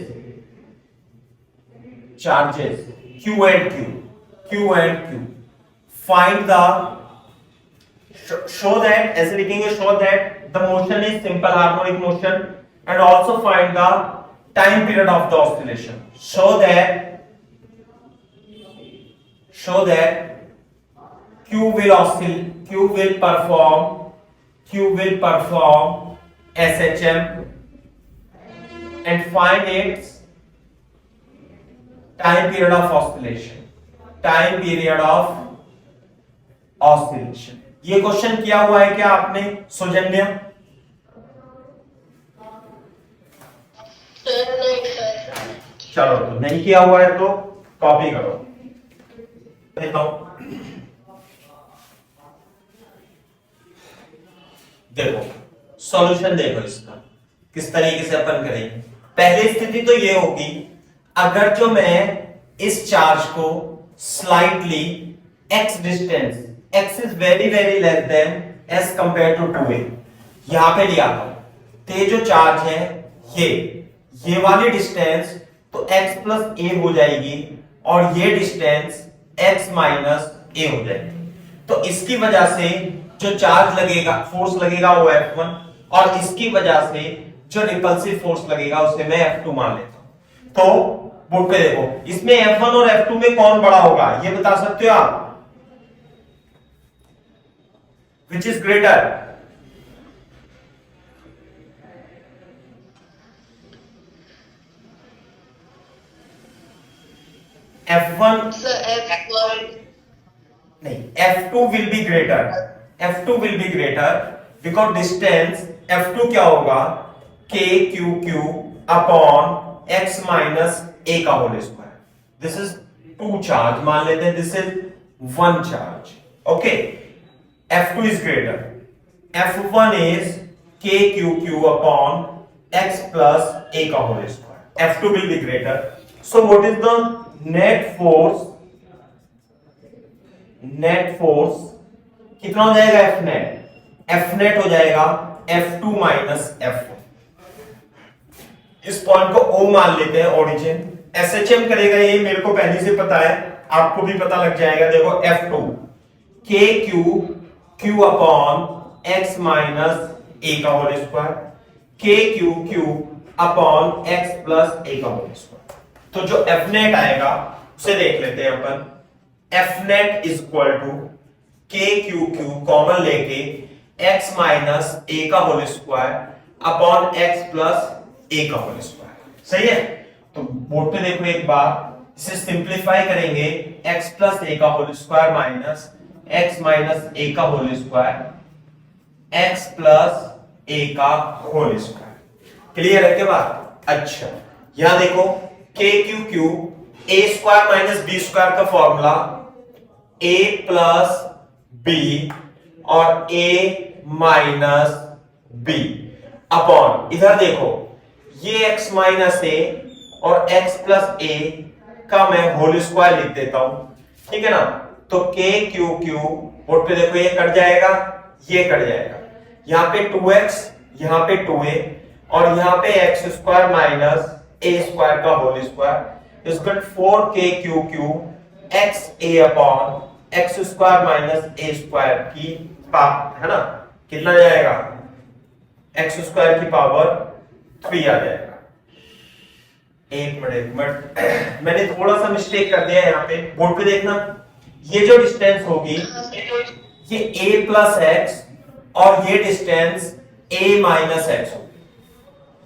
Q and Q, find the, show that, ऐसे लिखेंगे, show that the motion is simple harmonic motion and also find the time period of the oscillation. Show that Q will perform SHM and find its time period of oscillation. ये question किया हुआ है क्या आपने सौजन्य? नहीं sir. चलो तो नहीं किया हुआ है तो कॉपी करो। देता हूं, देखो सॉल्यूशन देखो इसका किस तरीके से अपन करेंगे। पहली स्थिति तो ये होगी, अगर जो मैं इस चार्ज को slightly x distance, x is very very less than as compare to 2a, यहां पे लिया था, तो ये जो चार्ज है ये वाली डिस्टेंस तो x प्लस a हो जाएगी और ये डिस्टेंस x माइनस a हो जाएगी। तो इसकी वजह से जो चार्ज लगेगा, फोर्स लगेगा वो F1, और इसकी वजह से जो रिपल्सिव फोर्स लगेगा उसे मैं F2 मान लेता हूं। तो बोर्ड पे देखो, इसमें F1 और F2 में कौन बड़ा होगा ये बता सकते हो आप? Which is greater? F1 sir F1 नहीं, F2 will be greater. F2 will be greater because distance F2 क्या होगा? KQQ upon x minus a का whole square. This is 2 charge, मान लेते हैं this is 1 charge. Okay, F2 is greater. F1 is KQQ upon x plus a का whole square. F2 will be greater. So what is the net force? Net force कितना हो जाएगा? F net, F net हो जाएगा F2 minus F1। इस point को O मान लेते हैं, ओरिजिन। SHM करेगा ये मेरे को पहले से पता है, आपको भी पता लग जाएगा। देखो F2 KQ Q upon x minus a का whole square, KQQ upon x plus a का होल स्क्वायर। तो जो F नेट आएगा उसे देख लेते हैं अपन। F net is equal to KQQ common लेके x माइनस a का whole square upon x plus a का होल स्क्वायर। सही है? तो बोर्ड पे देखो एक बार, इसे सिंप्लीफाई करेंगे, x प्लस a का whole square minus x minus a का whole square, x plus a का होल स्क्वायर। क्लियर है क्या बात? अच्छा, यहां देखो KQQ a square minus b square का फॉर्मूला a प्लस b और a माइनस b अपॉन, इधर देखो ये x माइनस a और x प्लस a का मैं होल स्क्वायर लिख देता हूं, ठीक है ना। तो k q q बोर्ड पे देखो, ये कट जाएगा, ये कट जाएगा, यहां पे 2x, यहां पे 2a और यहां पे x square minus a square का whole square is equal 4kq x a upon x square minus a square की पावर, है ना। कितना जाएगा? x स्क्वायर की पावर 3 आ जाएगा। एक मिनट मैंने थोड़ा सा मिस्टेक कर दिया यहाँ पे, बोर्ड पे देखना। ये जो डिस्टेंस होगी ये a प्लस एक्स और ये डिस्टेंस a माइनस एक्स होगी।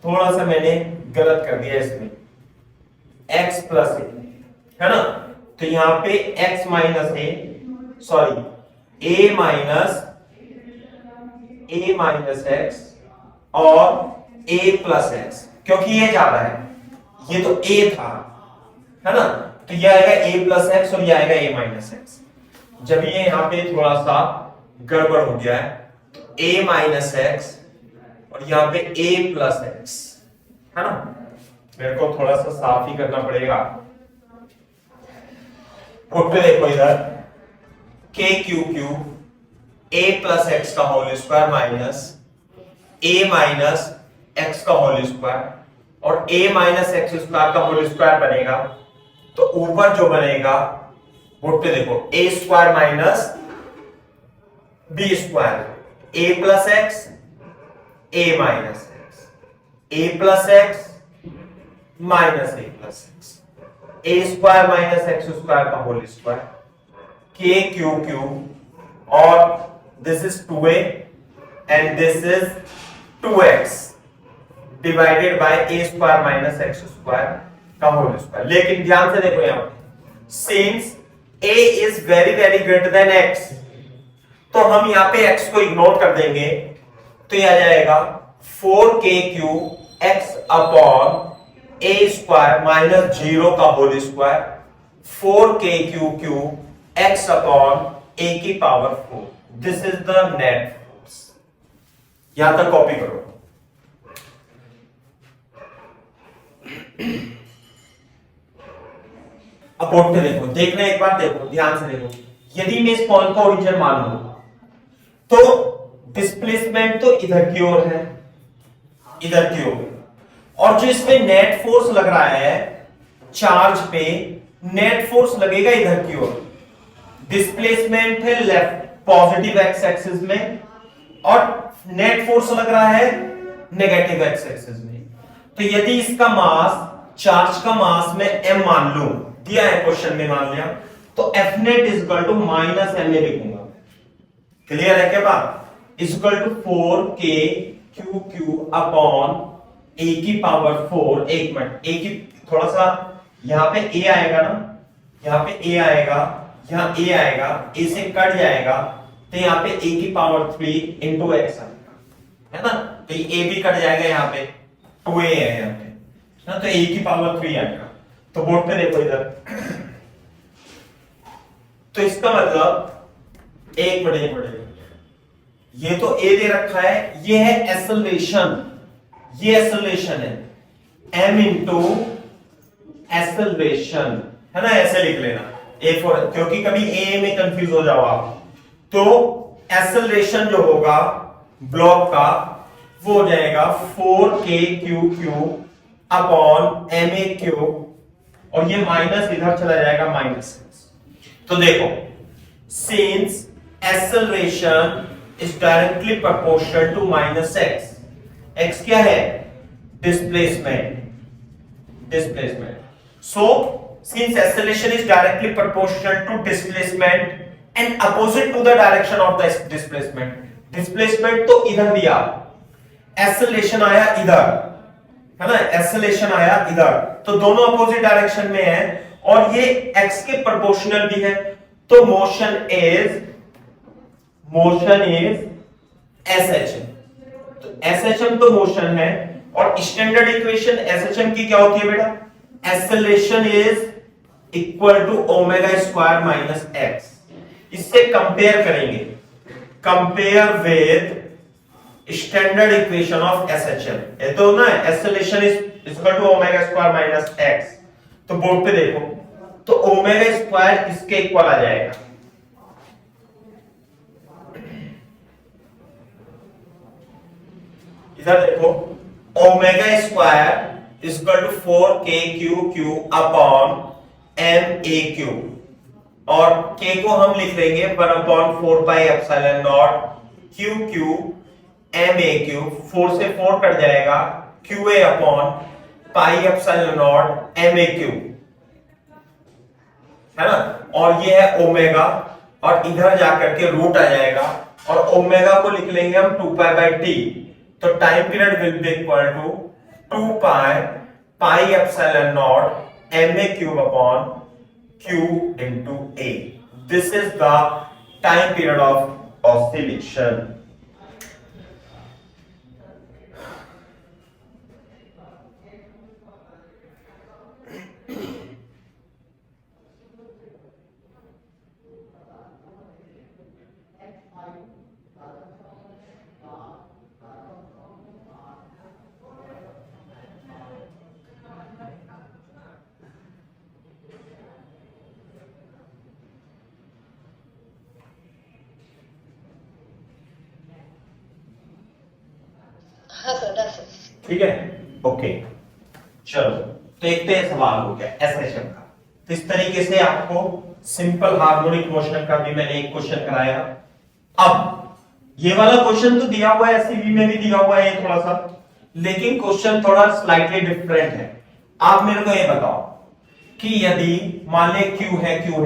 थोड़ा सा मैंने गलत कर दिया इसमें, x प्लस a, है ना। तो यहाँ पे x minus a, sorry a minus x और a प्लस x, क्योंकि ये ज्यादा है, ये तो a था, है ना। तो ये आएगा a प्लस x और ये आएगा a माइनस x। जब ये यहाँ पे थोड़ा सा गड़बड़ हो गया है, तो a माइनस x और यहाँ पे a प्लस x, है ना। मेरे को थोड़ा सा साफ ही करना पड़ेगा। बोर्ड पे देखो इधर KQQ a प्लस x का whole square minus a minus x का होल स्क्वायर और a माइनस x स्क्वायर का होल स्क्वायर बनेगा। तो ऊपर जो बनेगा, बोर्ड पे देखो, a square minus b square, a plus x a minus x, a plus x minus a plus x, a square minus x square का होल स्क्वायर, KQQ और this is 2a and this is 2x divided by a square minus x square का whole square. लेकिन ध्यान से देखो, यहां since a is very very greater than x, तो हम यहाँ पे x को इग्नोर कर देंगे, तो ये आ जाएगा 4k³ x upon a square minus 0 का whole square 4k³ x upon a की power 4। This is the net force. यहां तक कॉपी करो। अब बोर्ड पे देखो, देखना एक बार, देखो ध्यान से देखो। यदि मैं इस पॉइंट का ओरिजिन मान लूं तो डिस्प्लेसमेंट तो इधर की ओर है, इधर की ओर, और जो इसमें नेट फोर्स लग रहा है चार्ज पे, नेट फोर्स लगेगा इधर की ओर। डिस्प्लेसमेंट है लेफ्ट पॉजिटिव एक्स एक्सिस में और नेट फोर्स लग रहा है नेगेटिव एक्स एक्सिस में। तो यदि इसका मास, चार्ज का मास मैं m मान लूं, दिया है क्वेश्चन में मान लिया, तो F net is equal to minus M लिखूंगा। क्लियर है क्या बात? Is equal to 4k³ upon a की पावर 4। एक मिनट, a की थोड़ा सा यहां पे a आएगा ना, यहां पे a आएगा, यहां a आएगा, a से कट जाएगा, तो यहां पे a की पावर 3 इंटू एक्स आएगा, है ना? तो ये a भी कट जाएगा, यहां पे 2a है यहां पे ना, तो a की पावर 3 आएगा। तो बोर्ड पे देखो इधर, तो इसका मतलब एक मिनट, ये तो a दे रखा है, ये है एक्सेलरेशन, ये एक्सेलरेशन है m इंटू एक्सेलरेशन, है ना? ऐसे लिख लेना a फॉर, क्योंकि कभी a में कंफ्यूज हो जाओ आप। तो एक्सेलरेशन जो होगा ब्लॉक का वो हो जाएगा 4k³ अपॉन ma³, और ये माइनस इधर चला जाएगा माइनस। तो देखो, since acceleration is directly proportional to minus X, X क्या है? Displacement, displacement. So since acceleration is directly proportional to displacement and opposite to the direction of the displacement, displacement तो इधर दिया, एक्सेलरेशन आया इधर, है ना? एक्सेलरेशन आया इधर, तो दोनों अपोजिट डायरेक्शन में है और ये x के प्रोपोर्शनल भी है। तो मोशन इज SHM। तो SHM तो मोशन है, और स्टैंडर्ड इक्वेशन SHM की क्या होती है बेटा? Acceleration is equal to omega square minus X. इससे कंपेयर करेंगे, compare with standard equation of SHM। ये तो ना acceleration is equal to omega square minus X. तो बोर्ड पे देखो, तो ओमेगा स्क्वायर इसके इक्वल आ जाएगा, इधर देखो, omega square is equal to 4k³ upon ma³, और k को हम लिख लेंगे 1/4πε0 q³ ma³, 4 से 4 कट जाएगा, qa अपॉन πε0 ma³, है ना? और ये है ओमेगा, और इधर जाकर के रूट आ जाएगा, और ओमेगा को लिख लेंगे हम 2π/t। तो time period will be equal to 2π/πε0 ma³ upon q into a। This is the time period of oscillation. हाँ सर, that's it. ठीक है, ओके, चलो। तो एक तो ये सवाल हो गया SHM का। तो इस तरीके से आपको सिंपल हार्मोनिक मोशन का भी मैंने एक क्वेश्चन कराया। अब ये वाला क्वेश्चन तो दिया हुआ है, एससीबी में भी दिया हुआ है ये थोड़ा सा, लेकिन क्वेश्चन थोड़ा स्लाइटली डिफरेंट है। आप मेरे को ये बताओ कि यदि मान ले Q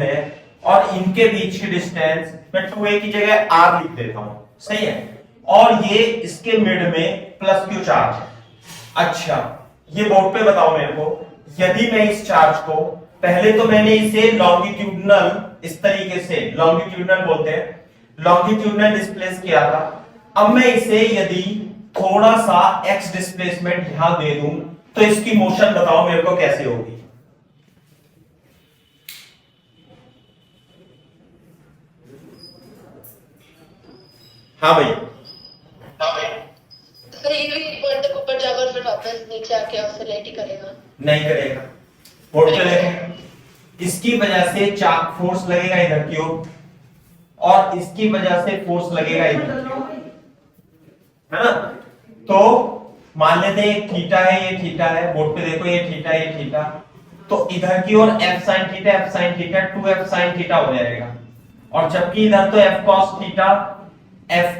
है और इनके बीच की डिस्टेंस मैं 2a की जगह r लिख देता हूं, सही है, और ये इसके मिड में प्लस Q चार्ज है। अच्छा, ये बोर्ड पे बताओ मेरे को, यदि मैं इस चार्ज को, पहले तो मैंने इसे लॉन्गिट्यूडनल, इस तरीके से लॉन्गिट्यूडनल बोलते हैं, लॉन्गिट्यूडनल डिस्प्लेस किया था। अब मैं इसे यदि थोड़ा सा एक्स डिस्प्लेसमेंट यहां दे दूं तो इसकी मोशन बताओ मेरे को कैसे होगी। हाँ भाई, फिर एक पॉइंट तक ऊपर जाकर फिर वापस नीचे आके ऑसिलेट ही करेगा। नहीं करेगा। बोर्ड पे देखो, इसकी वजह से चाक फोर्स लगेगा इधर की ओर और इसकी वजह से फोर्स लगेगा इधर की ओर, है ना। तो मान लेते हैं थीटा है, ये थीटा है, बोर्ड पे देखो ये थीटा, ये थीटा, तो इधर की ओर f sin theta 2f sin theta हो जाएगा और जबकि इधर तो f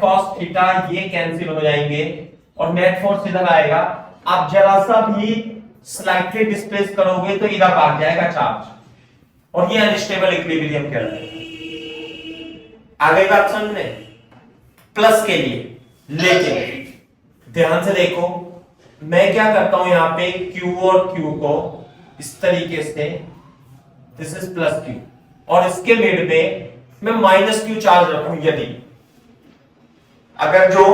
cos थीटा ये कैंसिल हो जाएंगे और नेट फोर्स इधर आएगा। आप जरा सा भी स्लाइटली डिस्प्लेस करोगे तो इधर भाग जाएगा चार्ज और ये अनस्टेबल इक्विलिब्रियम कहलाता है। आगे बात समझने प्लस के लिए, लेकिन ध्यान से देखो मैं क्या करता हूं यहां पे Q और Q को इस तरीके से, दिस इज प्लस Q और इसके मिड में मैं माइनस Q चार्ज रखूं। यदि अगर जो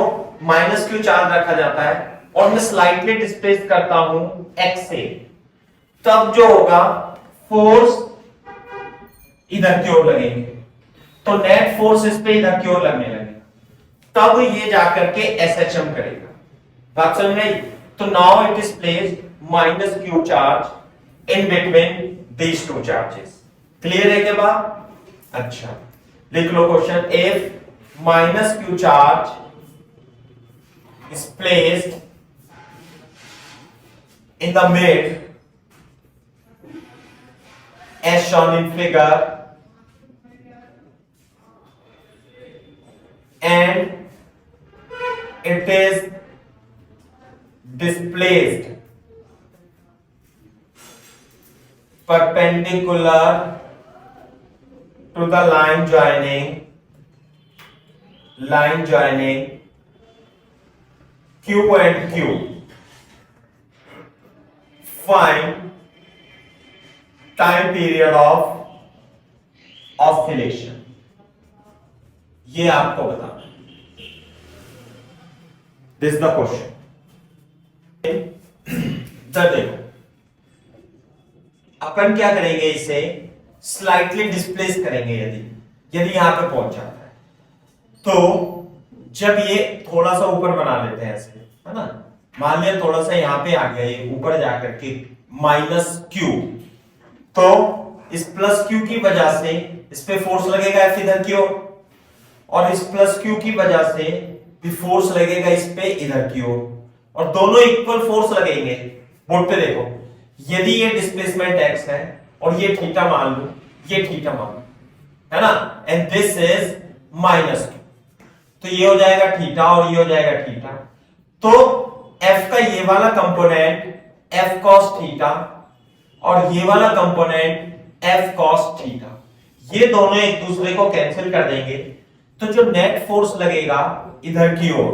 माइनस Q चार्ज रखा जाता है और मैं स्लाइटली डिस्प्लेस करता हूं x से, तब जो होगा फोर्स इधर की ओर लगेंगे तो नेट फोर्स इस पे इधर की ओर लगने लगेगा, तब ये जाकर के SHM करेगा। बात समझ में आई? तो now it is placed minus Q charge in between these two charges. Clear है क्या बात? अच्छा, लिख लो question. If minus Q charge is placed in the mid as shown in figure and it is displaced perpendicular to the line joining Q and Q, find time period of oscillation। ये आपको बताना है। This the question. देखो अपन क्या करेंगे, इसे slightly displace करेंगे। यदि यहां पे पहुंच जाता है तो जब ये थोड़ा सा ऊपर बना लेते हैं ऐसे, है ना, मान लिया थोड़ा सा यहां पे आ गया, ये ऊपर जाकर के माइनस Q, तो इस प्लस Q की वजह से इस पे फोर्स लगेगा F इधर की ओर और इस प्लस Q की वजह से भी फोर्स लगेगा इस पे इधर की ओर और दोनों इक्वल फोर्स लगेंगे। बोर्ड पे देखो, यदि ये डिस्प्लेसमेंट x है और ये थीटा मान लो, ये थीटा मान लो, है ना, and this is minus Q, तो ये हो जाएगा थीटा और ये हो जाएगा थीटा। तो F का ये वाला कंपोनेंट F cos थीटा और ये वाला कंपोनेंट F cos थीटा, ये दोनों एक दूसरे को कैंसिल कर देंगे। तो जो नेट फोर्स लगेगा इधर की ओर,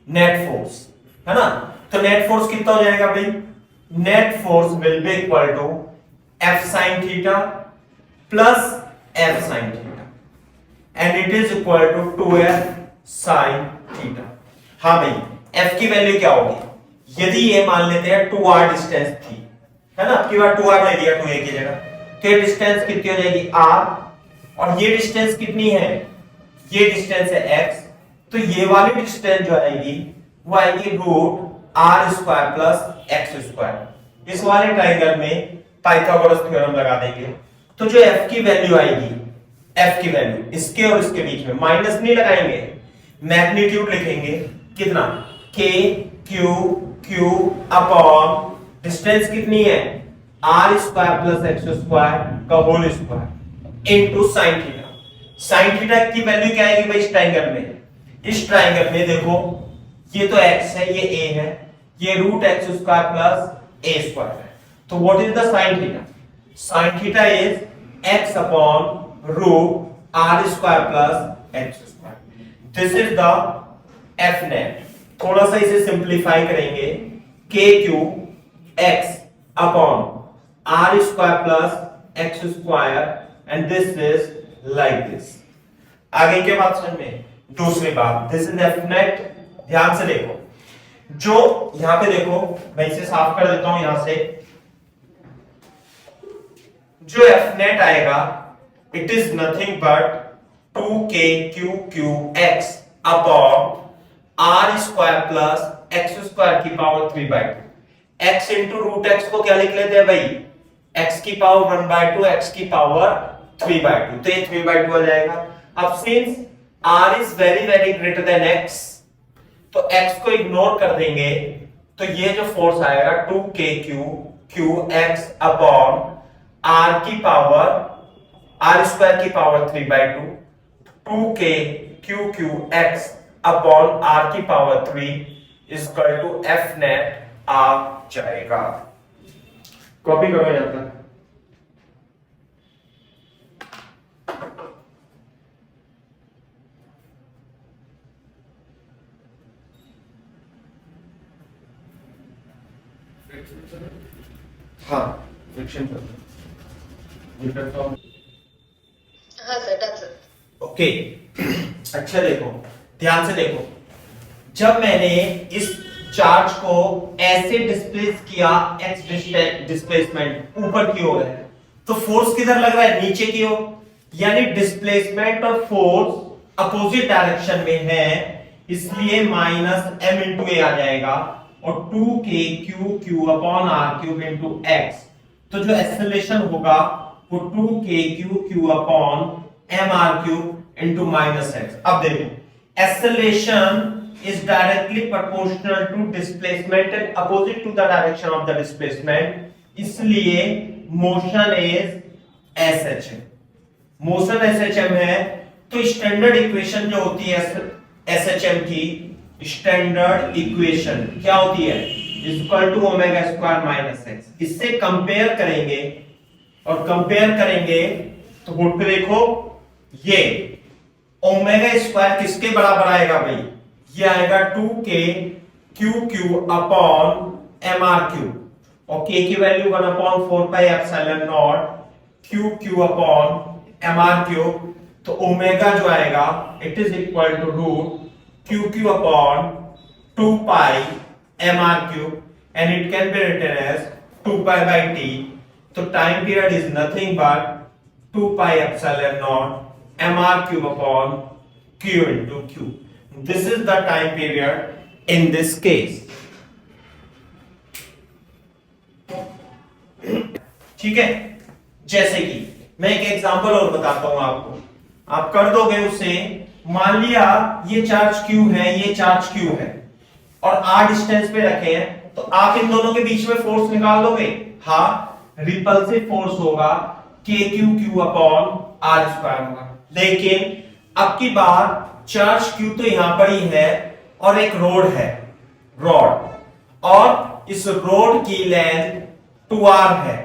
नेट फोर्स, है ना, तो नेट फोर्स कितना हो जाएगा भाई? Net force will be equal to F sin theta plus F sin theta and it is equal to 2F sin theta. हाँ भाई, F की वैल्यू क्या होगी? यदि ये मान लेते हैं 2r डिस्टेंस थी, है ना, आपकी बार 2r ले लिया 2a की जगह, तो ये डिस्टेंस कितनी हो जाएगी? r, और ये डिस्टेंस कितनी है? ये डिस्टेंस है x, तो ये वाली डिस्टेंस जो आएगी वो आएगी root r square plus x square. इस वाले ट्रायंगल में पाइथागोरस थ्योरम लगा देंगे, तो जो f की वैल्यू आएगी, f की वैल्यू इसके और इसके बीच में माइनस नहीं लगाएंगे, मैग्नीट्यूड लिखेंगे कितना? k q q upon distance कितनी है? r square plus x square का whole square into sin theta. sin theta की वैल्यू क्या आएगी भाई इस ट्रायंगल में? इस ट्रायंगल में देखो, ये तो x है, ये a है, ये root x square plus a square है, तो what is the sin theta? sin theta is x upon root r square plus x square. This is the f net. थोड़ा सा इसे सिंपलीफाई करेंगे, k q x upon r square plus x square and this is like this. आगे क्या बात समझ में? दूसरी बात, दिस इज एफ नेट। ध्यान से देखो, जो यहां पे देखो, मैं इसे साफ कर देता हूं यहां से। जो एफ नेट आएगा it is nothing but 2k q q x upon r square plus x square की power 3/2। x into root x को क्या लिख लेते हैं भाई? x की पावर 1/2 x की पावर 3/2, तो ये 3/2 आ जाएगा। अब since r is very very greater than x, तो x को इग्नोर कर देंगे, तो ये जो फोर्स आएगा 2k q x upon r की पावर r स्क्वायर की power 3/2, 2k q x upon r की power 3 is equal to f net आ जाएगा। कॉपी करो यहां तक। हाँ, फ्रिक्शन हाँ सर, डन सर। ओके। अच्छा देखो, ध्यान से देखो, जब मैंने इस चार्ज को ऐसे डिस्प्लेस किया, एक्स डिस्प्लेसमेंट ऊपर की ओर है, तो फोर्स किधर लग रहा है? नीचे की ओर, यानी डिस्प्लेसमेंट और फोर्स अपोजिट डायरेक्शन में है, इसलिए माइनस एम इंटू ए आ जाएगा, और 2k q अपॉन r क्यूब इंटू एक्स, तो जो एक्सेलरेशन होगा वो 2k q upon M R cube into minus X. अब देखो, acceleration is directly proportional to displacement and opposite to the direction of the displacement, इसलिए motion is SHM। motion SHM है, तो standard equation जो होती है SHM की, standard equation क्या होती है? Equal to omega square minus X. इससे कंपेयर करेंगे, और कंपेयर करेंगे तो बोर्ड पे देखो, ये ओमेगा स्क्वायर किसके बराबर आएगा भाई? ये आएगा 2k q upon M R cube, और k की value 1/4 pi epsilon naught q upon M R cube, तो ओमेगा जो आएगा it is equal to root q upon 2 pi M R cube, and it can be written as 2 pi by t, तो time period is nothing but 2 pi epsilon naught M R cube upon q into q। This is the time period in this case. ठीक है, जैसे कि मैं एक example और बताता हूं आपको, आप कर दोगे उसे। मान लिया ये चार्ज Q है, ये चार्ज Q है, और R डिस्टेंस पे रखे हैं, तो आप इन दोनों के बीच में फोर्स निकाल दोगे। हाँ, रिपल्सिव फोर्स होगा KQ अपॉन R स्क्वायर होगा। लेकिन अब की बार चार्ज Q तो यहां पर ही है, और एक रोड है, रॉड, और इस रोड की लेंथ 2r है,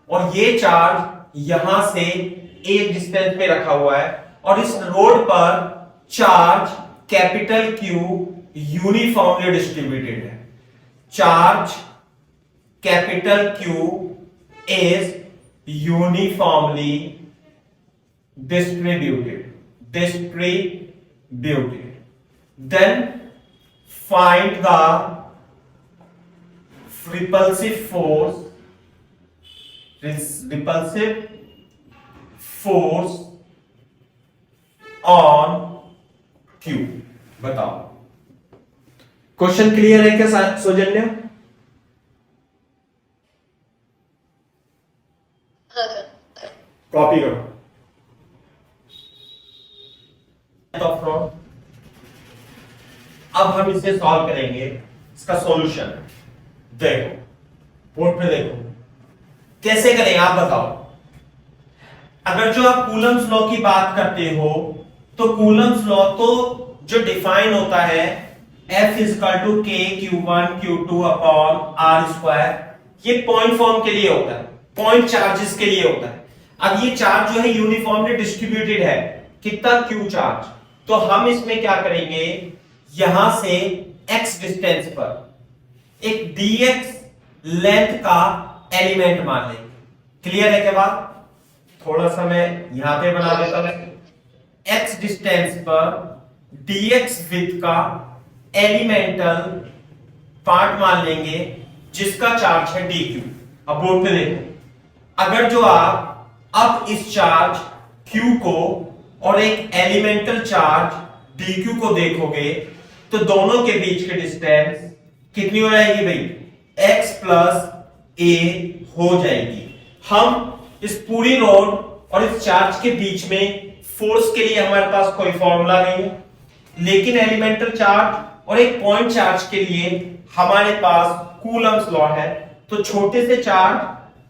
और ये चार्ज यहां से एक डिस्टेंस पे रखा हुआ है, और इस रोड पर charge capital Q uniformly distributed है। Charge capital Q is uniformly distributed, then find the repulsive force on Q। बताओ, क्वेश्चन क्लियर है क्या सौजन्य? हाँ सर। कॉपी करो। अब हम इसे सॉल्व करेंगे, इसका सॉल्यूशन देखो, बोर्ड पे देखो कैसे करें, आप बताओ। अगर जो आप कूलम्स लॉ की बात करते हो, तो कूलम्स लॉ तो जो डिफाइन होता है F equal to k q1 q2 upon r square, ये पॉइंट फॉर्म के लिए होता है, पॉइंट चार्जेस के लिए होता है। अब ये चार्ज जो है यूनिफॉर्मली डिस्ट्रीब्यूटेड है, कितना q चार्ज, तो हम इसमें क्या करेंगे, यहां से x डिस्टेंस पर एक dx लेंथ का एलिमेंट मान लेंगे। क्लियर है क्या बात? थोड़ा सा मैं यहां पे बना देता हूं, x डिस्टेंस पर dx विड्थ का एलिमेंटल पार्ट मान लेंगे जिसका चार्ज है dq। अब बोर्ड पे देखो, अगर जो आप अब इस चार्ज q को और एक एलिमेंटल चार्ज dq को देखोगे तो दोनों के बीच की डिस्टेंस कितनी हो जाएगी भाई, x प्लस a हो जाएगी। हम इस पूरी रोड और इस चार्ज के बीच में फोर्स के लिए हमारे पास कोई फॉर्मूला नहीं है, लेकिन एलिमेंटल चार्ज और एक पॉइंट चार्ज के लिए हमारे पास कूलम्स लॉ है। तो छोटे से चार्ज,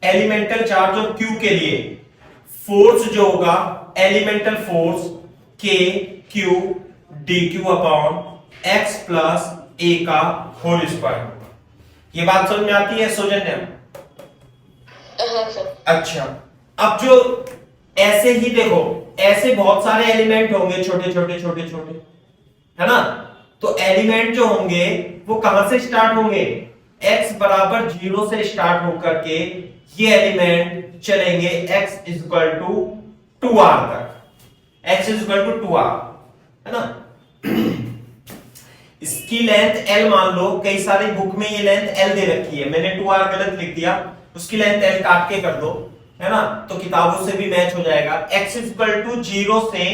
एलिमेंटल चार्ज और q के लिए फोर्स जो होगा elemental force k q dq upon x plus a का होल स्क्वायर होगा। ये बात समझ में आती है सौजन्या? हाँ सर। अच्छा, अब जो ऐसे ही देखो, ऐसे बहुत सारे एलिमेंट होंगे छोटे छोटे छोटे छोटे, है ना? तो एलिमेंट जो होंगे वो कहां से स्टार्ट होंगे, x बराबर 0 से स्टार्ट होकर के ये एलिमेंट चलेंगे x इक्वल टू 2r तक, x इक्वल टू 2r, है ना? इसकी लेंथ l मान लो, कई सारी बुक में ये लेंथ l दे रखी है, मैंने 2r गलत लिख दिया, उसकी लेंथ l काट के कर दो, है ना? तो किताबों से भी मैच हो जाएगा। x इक्वल टू 0 से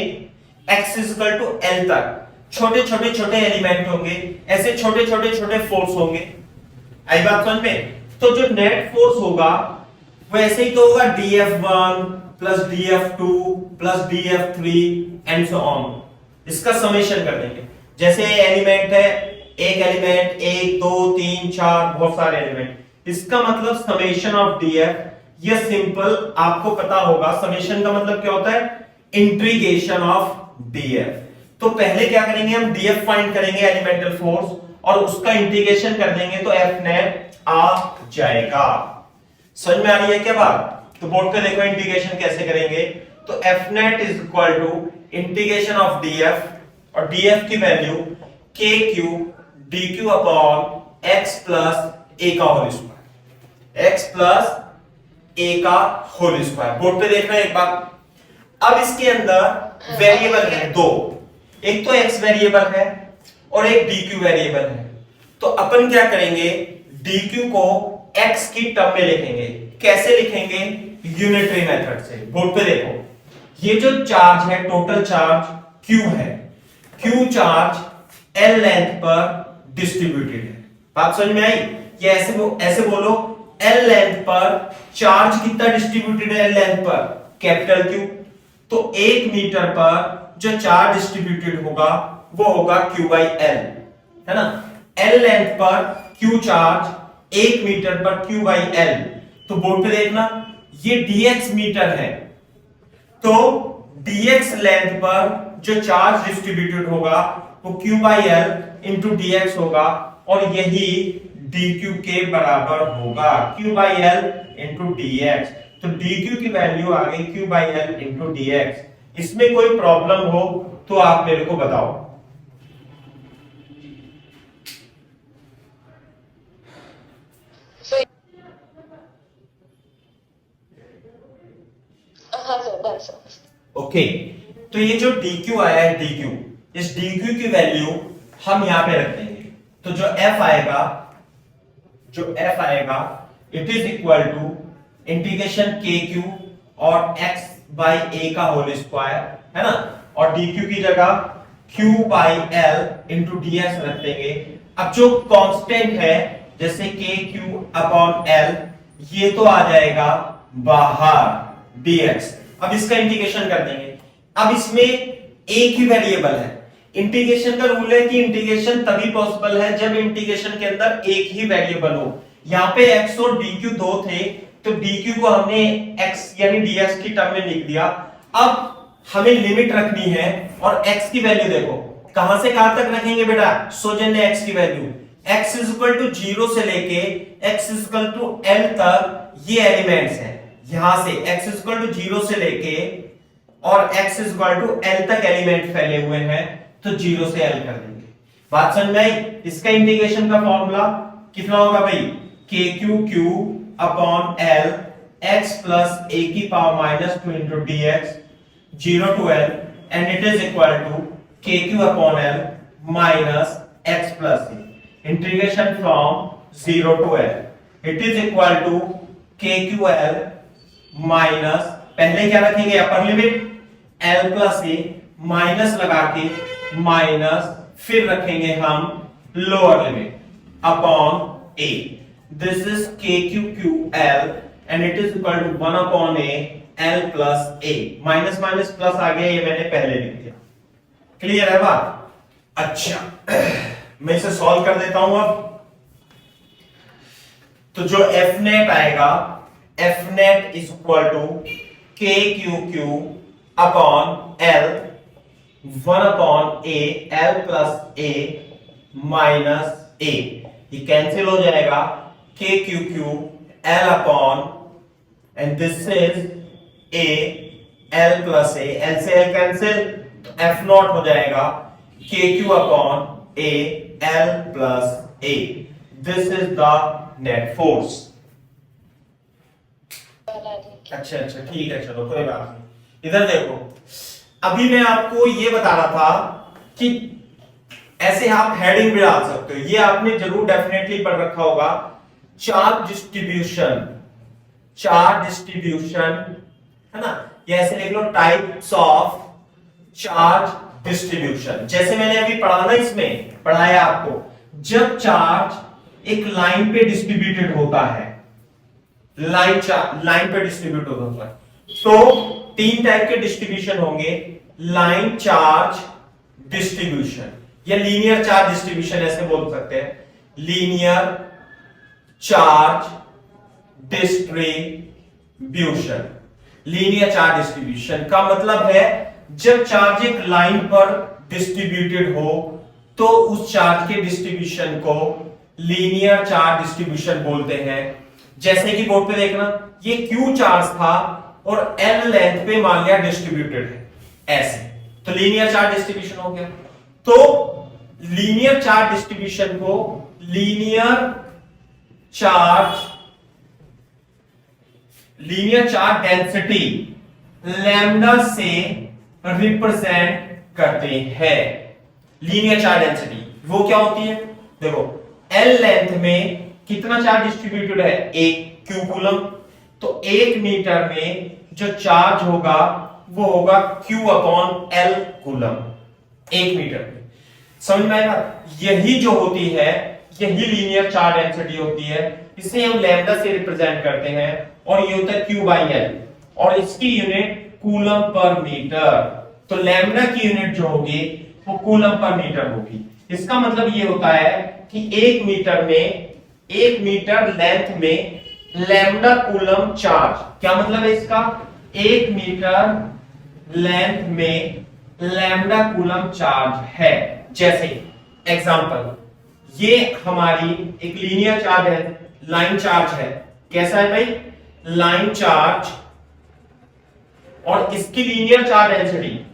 x इक्वल टू l तक छोटे छोटे छोटे एलिमेंट होंगे, ऐसे छोटे छोटे छोटे फोर्स होंगे। आई बात समझ में? तो जो नेट फोर्स होगा वो ऐसे ही तो होगा dF1 plus dF2 plus dF3 and so on. इसका समेशन कर देंगे। जैसे एलिमेंट है, एक एलिमेंट 1 2 3 4 बहुत सारे एलिमेंट, इसका मतलब समेशन ऑफ df। ये सिंपल आपको पता होगा, समेशन का मतलब क्या होता है, इंटीग्रेशन ऑफ df। तो पहले क्या करेंगे, हम df फाइंड करेंगे एलिमेंटल फोर्स और उसका इंटीग्रेशन कर देंगे तो f नेट आ जाएगा। समझ में आ रही है क्या बात? तो बोर्ड पे देखो इंटीग्रेशन कैसे करेंगे। तो f net is equal to integration of df, और df की value kq dq upon x plus a का whole square, x plus a का होल स्क्वायर। बोर्ड पे देखना एक बार। अब इसके अंदर वेरिएबल है दो, एक तो x वेरिएबल है और एक dq वेरिएबल है। तो अपन क्या करेंगे, dq को x की टर्म में लिखेंगे। कैसे लिखेंगे, यूनिटरी मेथड से। बोर्ड पे देखो, ये जो चार्ज है, टोटल चार्ज q है, q चार्ज l लेंथ पर डिस्ट्रीब्यूटेड है। बात समझ में आई? ये ऐसे बोलो, l लेंथ पर चार्ज कितना डिस्ट्रीब्यूटेड है, l लेंथ पर कैपिटल Q। तो 1 मीटर पर जो चार्ज डिस्ट्रीब्यूटेड होगा वो होगा Q बाई L, है ना? L लेंथ पर Q चार्ज 1 मीटर पर Q बाई L। तो बोर्ड पे देखना, ये dx मीटर है, तो dx लेंथ पर जो चार्ज डिस्ट्रीब्यूटेड होगा वो Q by L into dx होगा, और यही dq के बराबर होगा, Q by L into dx। तो dq की वैल्यू आ गई Q by L into dx। इसमें कोई प्रॉब्लम हो तो आप मेरे को बताओ। हाँ सर, that's all। ओके, तो ये जो dq आया है, dq, इस dq की वैल्यू हम यहां पे रख देंगे। तो जो f आएगा it is equal to integration kq और x बाई a का होल स्क्वायर, है ना? और dq की जगह q by l into dx रख देंगे। अब जो कांस्टेंट है जैसे kq अपॉन l, ये तो आ जाएगा बाहर dx। अब इसका इंटीग्रेशन कर देंगे। अब इसमें एक ही वेरिएबल है, इंटीग्रेशन का रूल है कि इंटीग्रेशन तभी पॉसिबल है जब इंटीग्रेशन के अंदर एक ही वेरिएबल हो। यहाँ पे x और dq दो थे, तो dq को हमने x यानी dx की टर्म में लिख दिया। अब हमें लिमिट रखनी है और x की वैल्यू देखो कहां से कहां तक रखेंगे बेटा, सौजन्य x की value x is equal to 0 से लेके x is equal to l तक ये एलिमेंट्स हैं। यहां से x इज इक्वल टू 0 से लेके और x is equal to l तक एलिमेंट फैले हुए हैं, तो 0 से l कर देंगे। बात समझ में आई? इसका इंटीग्रेशन का फॉर्मूला कितना होगा भाई, kq upon l x plus a की power -2 into dx, 0 to l and it is equal to kq upon l minus x plus c. Integration from 0 to l. It is equal to kql minus, पहले क्या रखेंगे upper limit l plus a minus लगा के minus फिर रखेंगे हम lower limit upon a. This is kqql and it is equal to 1 upon a l plus a. Minus minus plus आ गया, ये मैंने पहले लिख दिया. क्लियर है बात? अच्छा, मैं इसे सॉल्व कर देता हूं अब. तो जो एफ नेट आएगा, F net is equal to K Q Q upon L 1 upon A L plus A minus A. ये कैंसिल हो जाएगा, K Q Q L upon and this is A L plus A, L से L cancel, तो F naught हो जाएगा K Q upon A L plus A. This is the net force. अच्छा अच्छा ठीक है, चलो कोई बात नहीं. इधर देखो, अभी मैं आपको ये बता रहा था कि ऐसे आप हेडिंग भी डाल सकते हो. ये आपने जरूर डेफिनेटली पढ़ रखा होगा, चार्ज डिस्ट्रीब्यूशन. चार्ज डिस्ट्रीब्यूशन है ना, ये ऐसे लिख लो, टाइप्स ऑफ चार्ज डिस्ट्रीब्यूशन. जैसे मैंने अभी पढ़ा ना, इसमें पढ़ाया आपको, जब चार्ज एक लाइन पे डिस्ट्रीब्यूटेड होता है, लाइन पे डिस्ट्रीब्यूट होता है, तो तीन टाइप के डिस्ट्रीब्यूशन होंगे. लाइन चार्ज डिस्ट्रीब्यूशन या लीनियर चार्ज डिस्ट्रीब्यूशन ऐसे बोल सकते हैं. Linear charge distribution. Linear charge distribution का मतलब है जब चार्ज एक लाइन पर डिस्ट्रीब्यूटेड हो तो उस चार्ज के डिस्ट्रीब्यूशन को लीनियर चार्ज डिस्ट्रीब्यूशन बोलते हैं. जैसे कि बोर्ड पे देखना, ये Q चार्ज था और L लेंथ पे मान लिया डिस्ट्रीब्यूटेड है ऐसे, तो लीनियर चार्ज डिस्ट्रीब्यूशन हो गया. तो लीनियर चार्ज डिस्ट्रीब्यूशन को लीनियर चार्ज डेंसिटी लैम्डा से रिप्रेजेंट करते हैं. लीनियर चार्ज डेंसिटी वो क्या होती है? देखो, L लेंथ में कितना चार्ज डिस्ट्रीब्यूटेड है? 1 Q कूलम. तो 1 मीटर में जो चार्ज होगा वो होगा Q upon L coulomb 1 metre में. समझ में आएगा? यही जो होती है, यही लीनियर चार्ज डेंसिटी होती है. इसे हम लैम्डा से रिप्रेजेंट करते हैं और ये होता है Q बाई L और इसकी यूनिट कूलम पर मीटर. तो लैम्डा की यूनिट जो होगी वो कूलम पर मीटर होगी. इसका मतलब ये होता है कि 1 मीटर में, 1 मीटर लेंथ में लैम्डा कूलम चार्ज. क्या मतलब है इसका? 1 मीटर लेंथ में लैम्डा कूलम चार्ज है. जैसे एग्जांपल, ये हमारी एक लीनियर चार्ज है, लाइन चार्ज है. कैसा है भाई? Line charge. और इसकी linear charge density,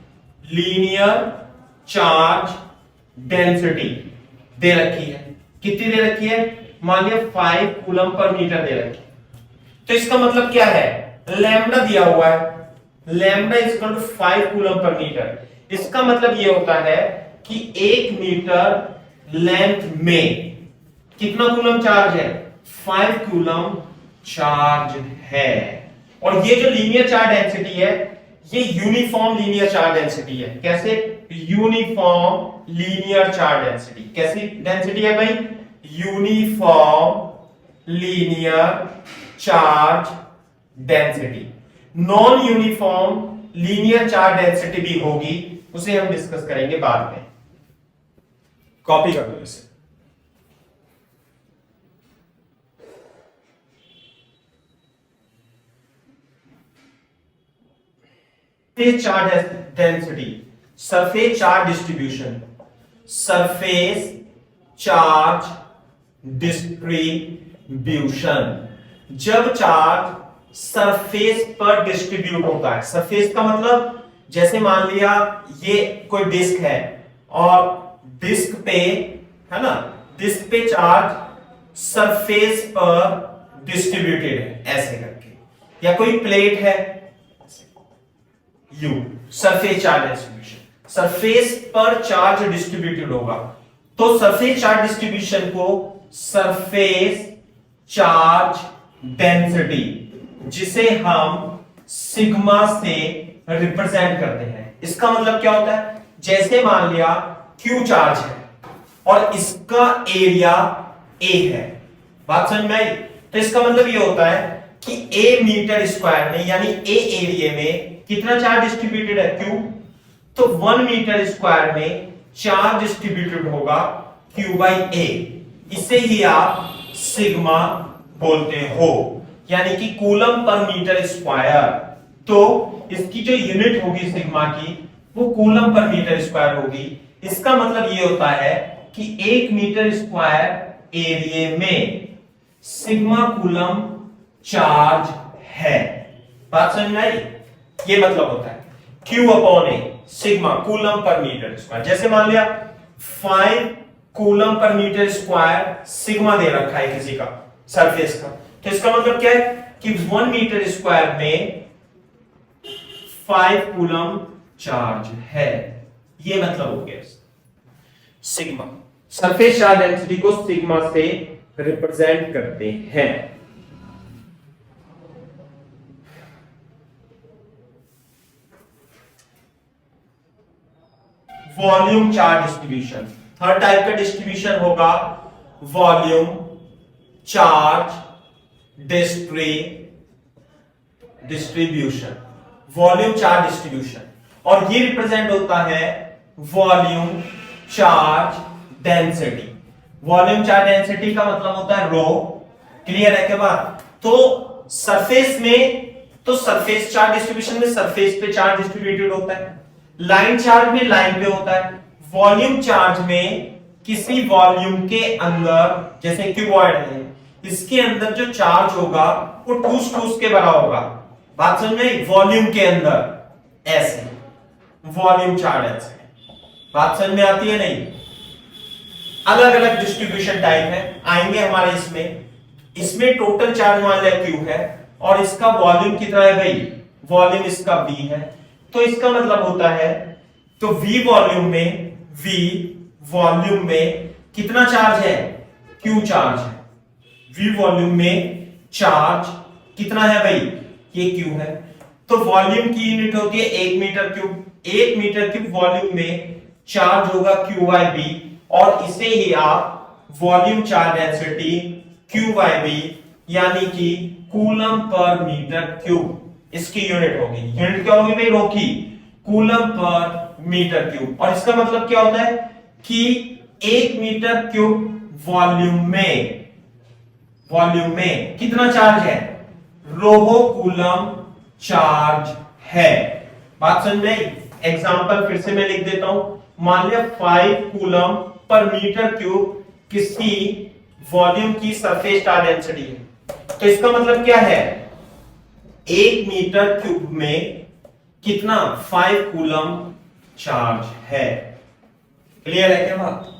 linear charge density दे रखी है. कितनी दे रखी है? मान लिया 5 कूलम पर मीटर दे रखी है. तो इसका मतलब क्या है? लैम्डा दिया हुआ है, lambda is equal to 5 coulomb पर मीटर. इसका मतलब ये होता है कि 1 मीटर लेंथ में कितना कूलम चार्ज है? 5 कूलम चार्ज है. और ये जो लीनियर चार्ज डेंसिटी है, ये यूनिफॉर्म लीनियर चार्ज डेंसिटी है. कैसे? Uniform linear charge density. कैसी डेंसिटी है भाई? Uniform linear charge density. Non uniform linear charge density भी होगी, उसे हम डिस्कस करेंगे बाद में. कॉपी कर दो इसे. Charge density, surface charge distribution. Surface charge distribution. जब चार्ज सरफेस पर डिस्ट्रीब्यूट होता है, सरफेस का मतलब जैसे मान लिया ये कोई डिस्क है और डिस्क पे, है ना, डिस्क पे चार्ज सरफेस पर डिस्ट्रीब्यूटेड है ऐसे करके, या कोई प्लेट है, U surface charge distribution, surface पर चार्ज डिस्ट्रीब्यूटेड होगा, तो सरफेस चार्ज डिस्ट्रीब्यूशन को सरफेस चार्ज डेंसिटी, जिसे हम सिग्मा से रिप्रेजेंट करते हैं। इसका मतलब क्या होता है, जैसे मान लिया Q चार्ज है और इसका एरिया A है, बात समझ में आई? तो इसका मतलब ये होता है कि A मीटर स्क्वायर में यानी A एरिया में कितना चार्ज डिस्ट्रीब्यूटेड है, Q। तो 1 मीटर स्क्वायर में चार्ज डिस्ट्रीब्यूटेड होगा Q बाई A। इसे ही आप सिग्मा बोलते हो, यानी कि कूलम पर मीटर स्क्वायर। तो इसकी जो यूनिट होगी सिग्मा की, वो कूलम पर मीटर स्क्वायर होगी। इसका मतलब ये होता है कि 1 मीटर स्क्वायर एरिया में सिग्मा कूलम चार्ज है। बात समझ में आई? ये मतलब होता है Q upon A sigma coulomb पर मीटर स्क्वायर। जैसे मान लिया 5 कूलम पर मीटर स्क्वायर सिग्मा दे रखा है किसी का सरफेस का, तो इसका मतलब क्या है कि 1 मीटर स्क्वायर में 5 कूलम चार्ज है। ये मतलब हो गया सिग्मा। सरफेस चार्ज डेंसिटी को सिग्मा से रिप्रेजेंट करते हैं। वॉल्यूम चार्ज डिस्ट्रीब्यूशन, हर टाइप का डिस्ट्रीब्यूशन होगा volume charge distribution, volume charge distribution, और ये रिप्रेजेंट होता है volume charge density. Volume charge density का मतलब होता है रो। क्लियर है क्या बात? तो सरफेस में, तो सरफेस चार्ज डिस्ट्रीब्यूशन में सरफेस पे चार्ज डिस्ट्रीब्यूटेड होता है, लाइन चार्ज में लाइन पे होता है, वॉल्यूम चार्ज में किसी वॉल्यूम के अंदर, जैसे क्यूबॉइड है, इसके अंदर जो चार्ज होगा वो ठूस ठूस के भरा होगा। बात समझ में? वॉल्यूम के अंदर ऐसे वॉल्यूम चार्ज ऐसे। बात समझ में आती है नहीं? अलग अलग डिस्ट्रीब्यूशन टाइप है, आएंगे हमारे इसमें टोटल चार्ज मान लिया Q है और इसका वॉल्यूम कितना है भाई, वॉल्यूम इसका V है। तो इसका मतलब होता है, तो V वॉल्यूम में कितना चार्ज है, Q चार्ज है। V वॉल्यूम में चार्ज कितना है भाई, ये Q है। तो वॉल्यूम की यूनिट होती है 1 metre cube. 1 metre cube volume में चार्ज होगा Q बाई B, और इसे ही आप volume charge density Q by B यानी कि कूलम पर मीटर क्यूब, इसकी यूनिट होगी। यूनिट क्या होगी भाई, रो की, कूलम पर मीटर क्यूब। और इसका मतलब क्या होता है कि 1 मीटर क्यूब वॉल्यूम में कितना चार्ज है, रोहो कूलम चार्ज है। बात समझ में? एग्जांपल फिर से मैं लिख देता हूं। मान लिया 5 कूलम पर मीटर क्यूब किसी वॉल्यूम की सरफेस चार्ज डेंसिटी है, तो इसका मतलब क्या है, 1 मीटर क्यूब में कितना, 5 कूलम चार्ज है। क्लियर है क्या बात?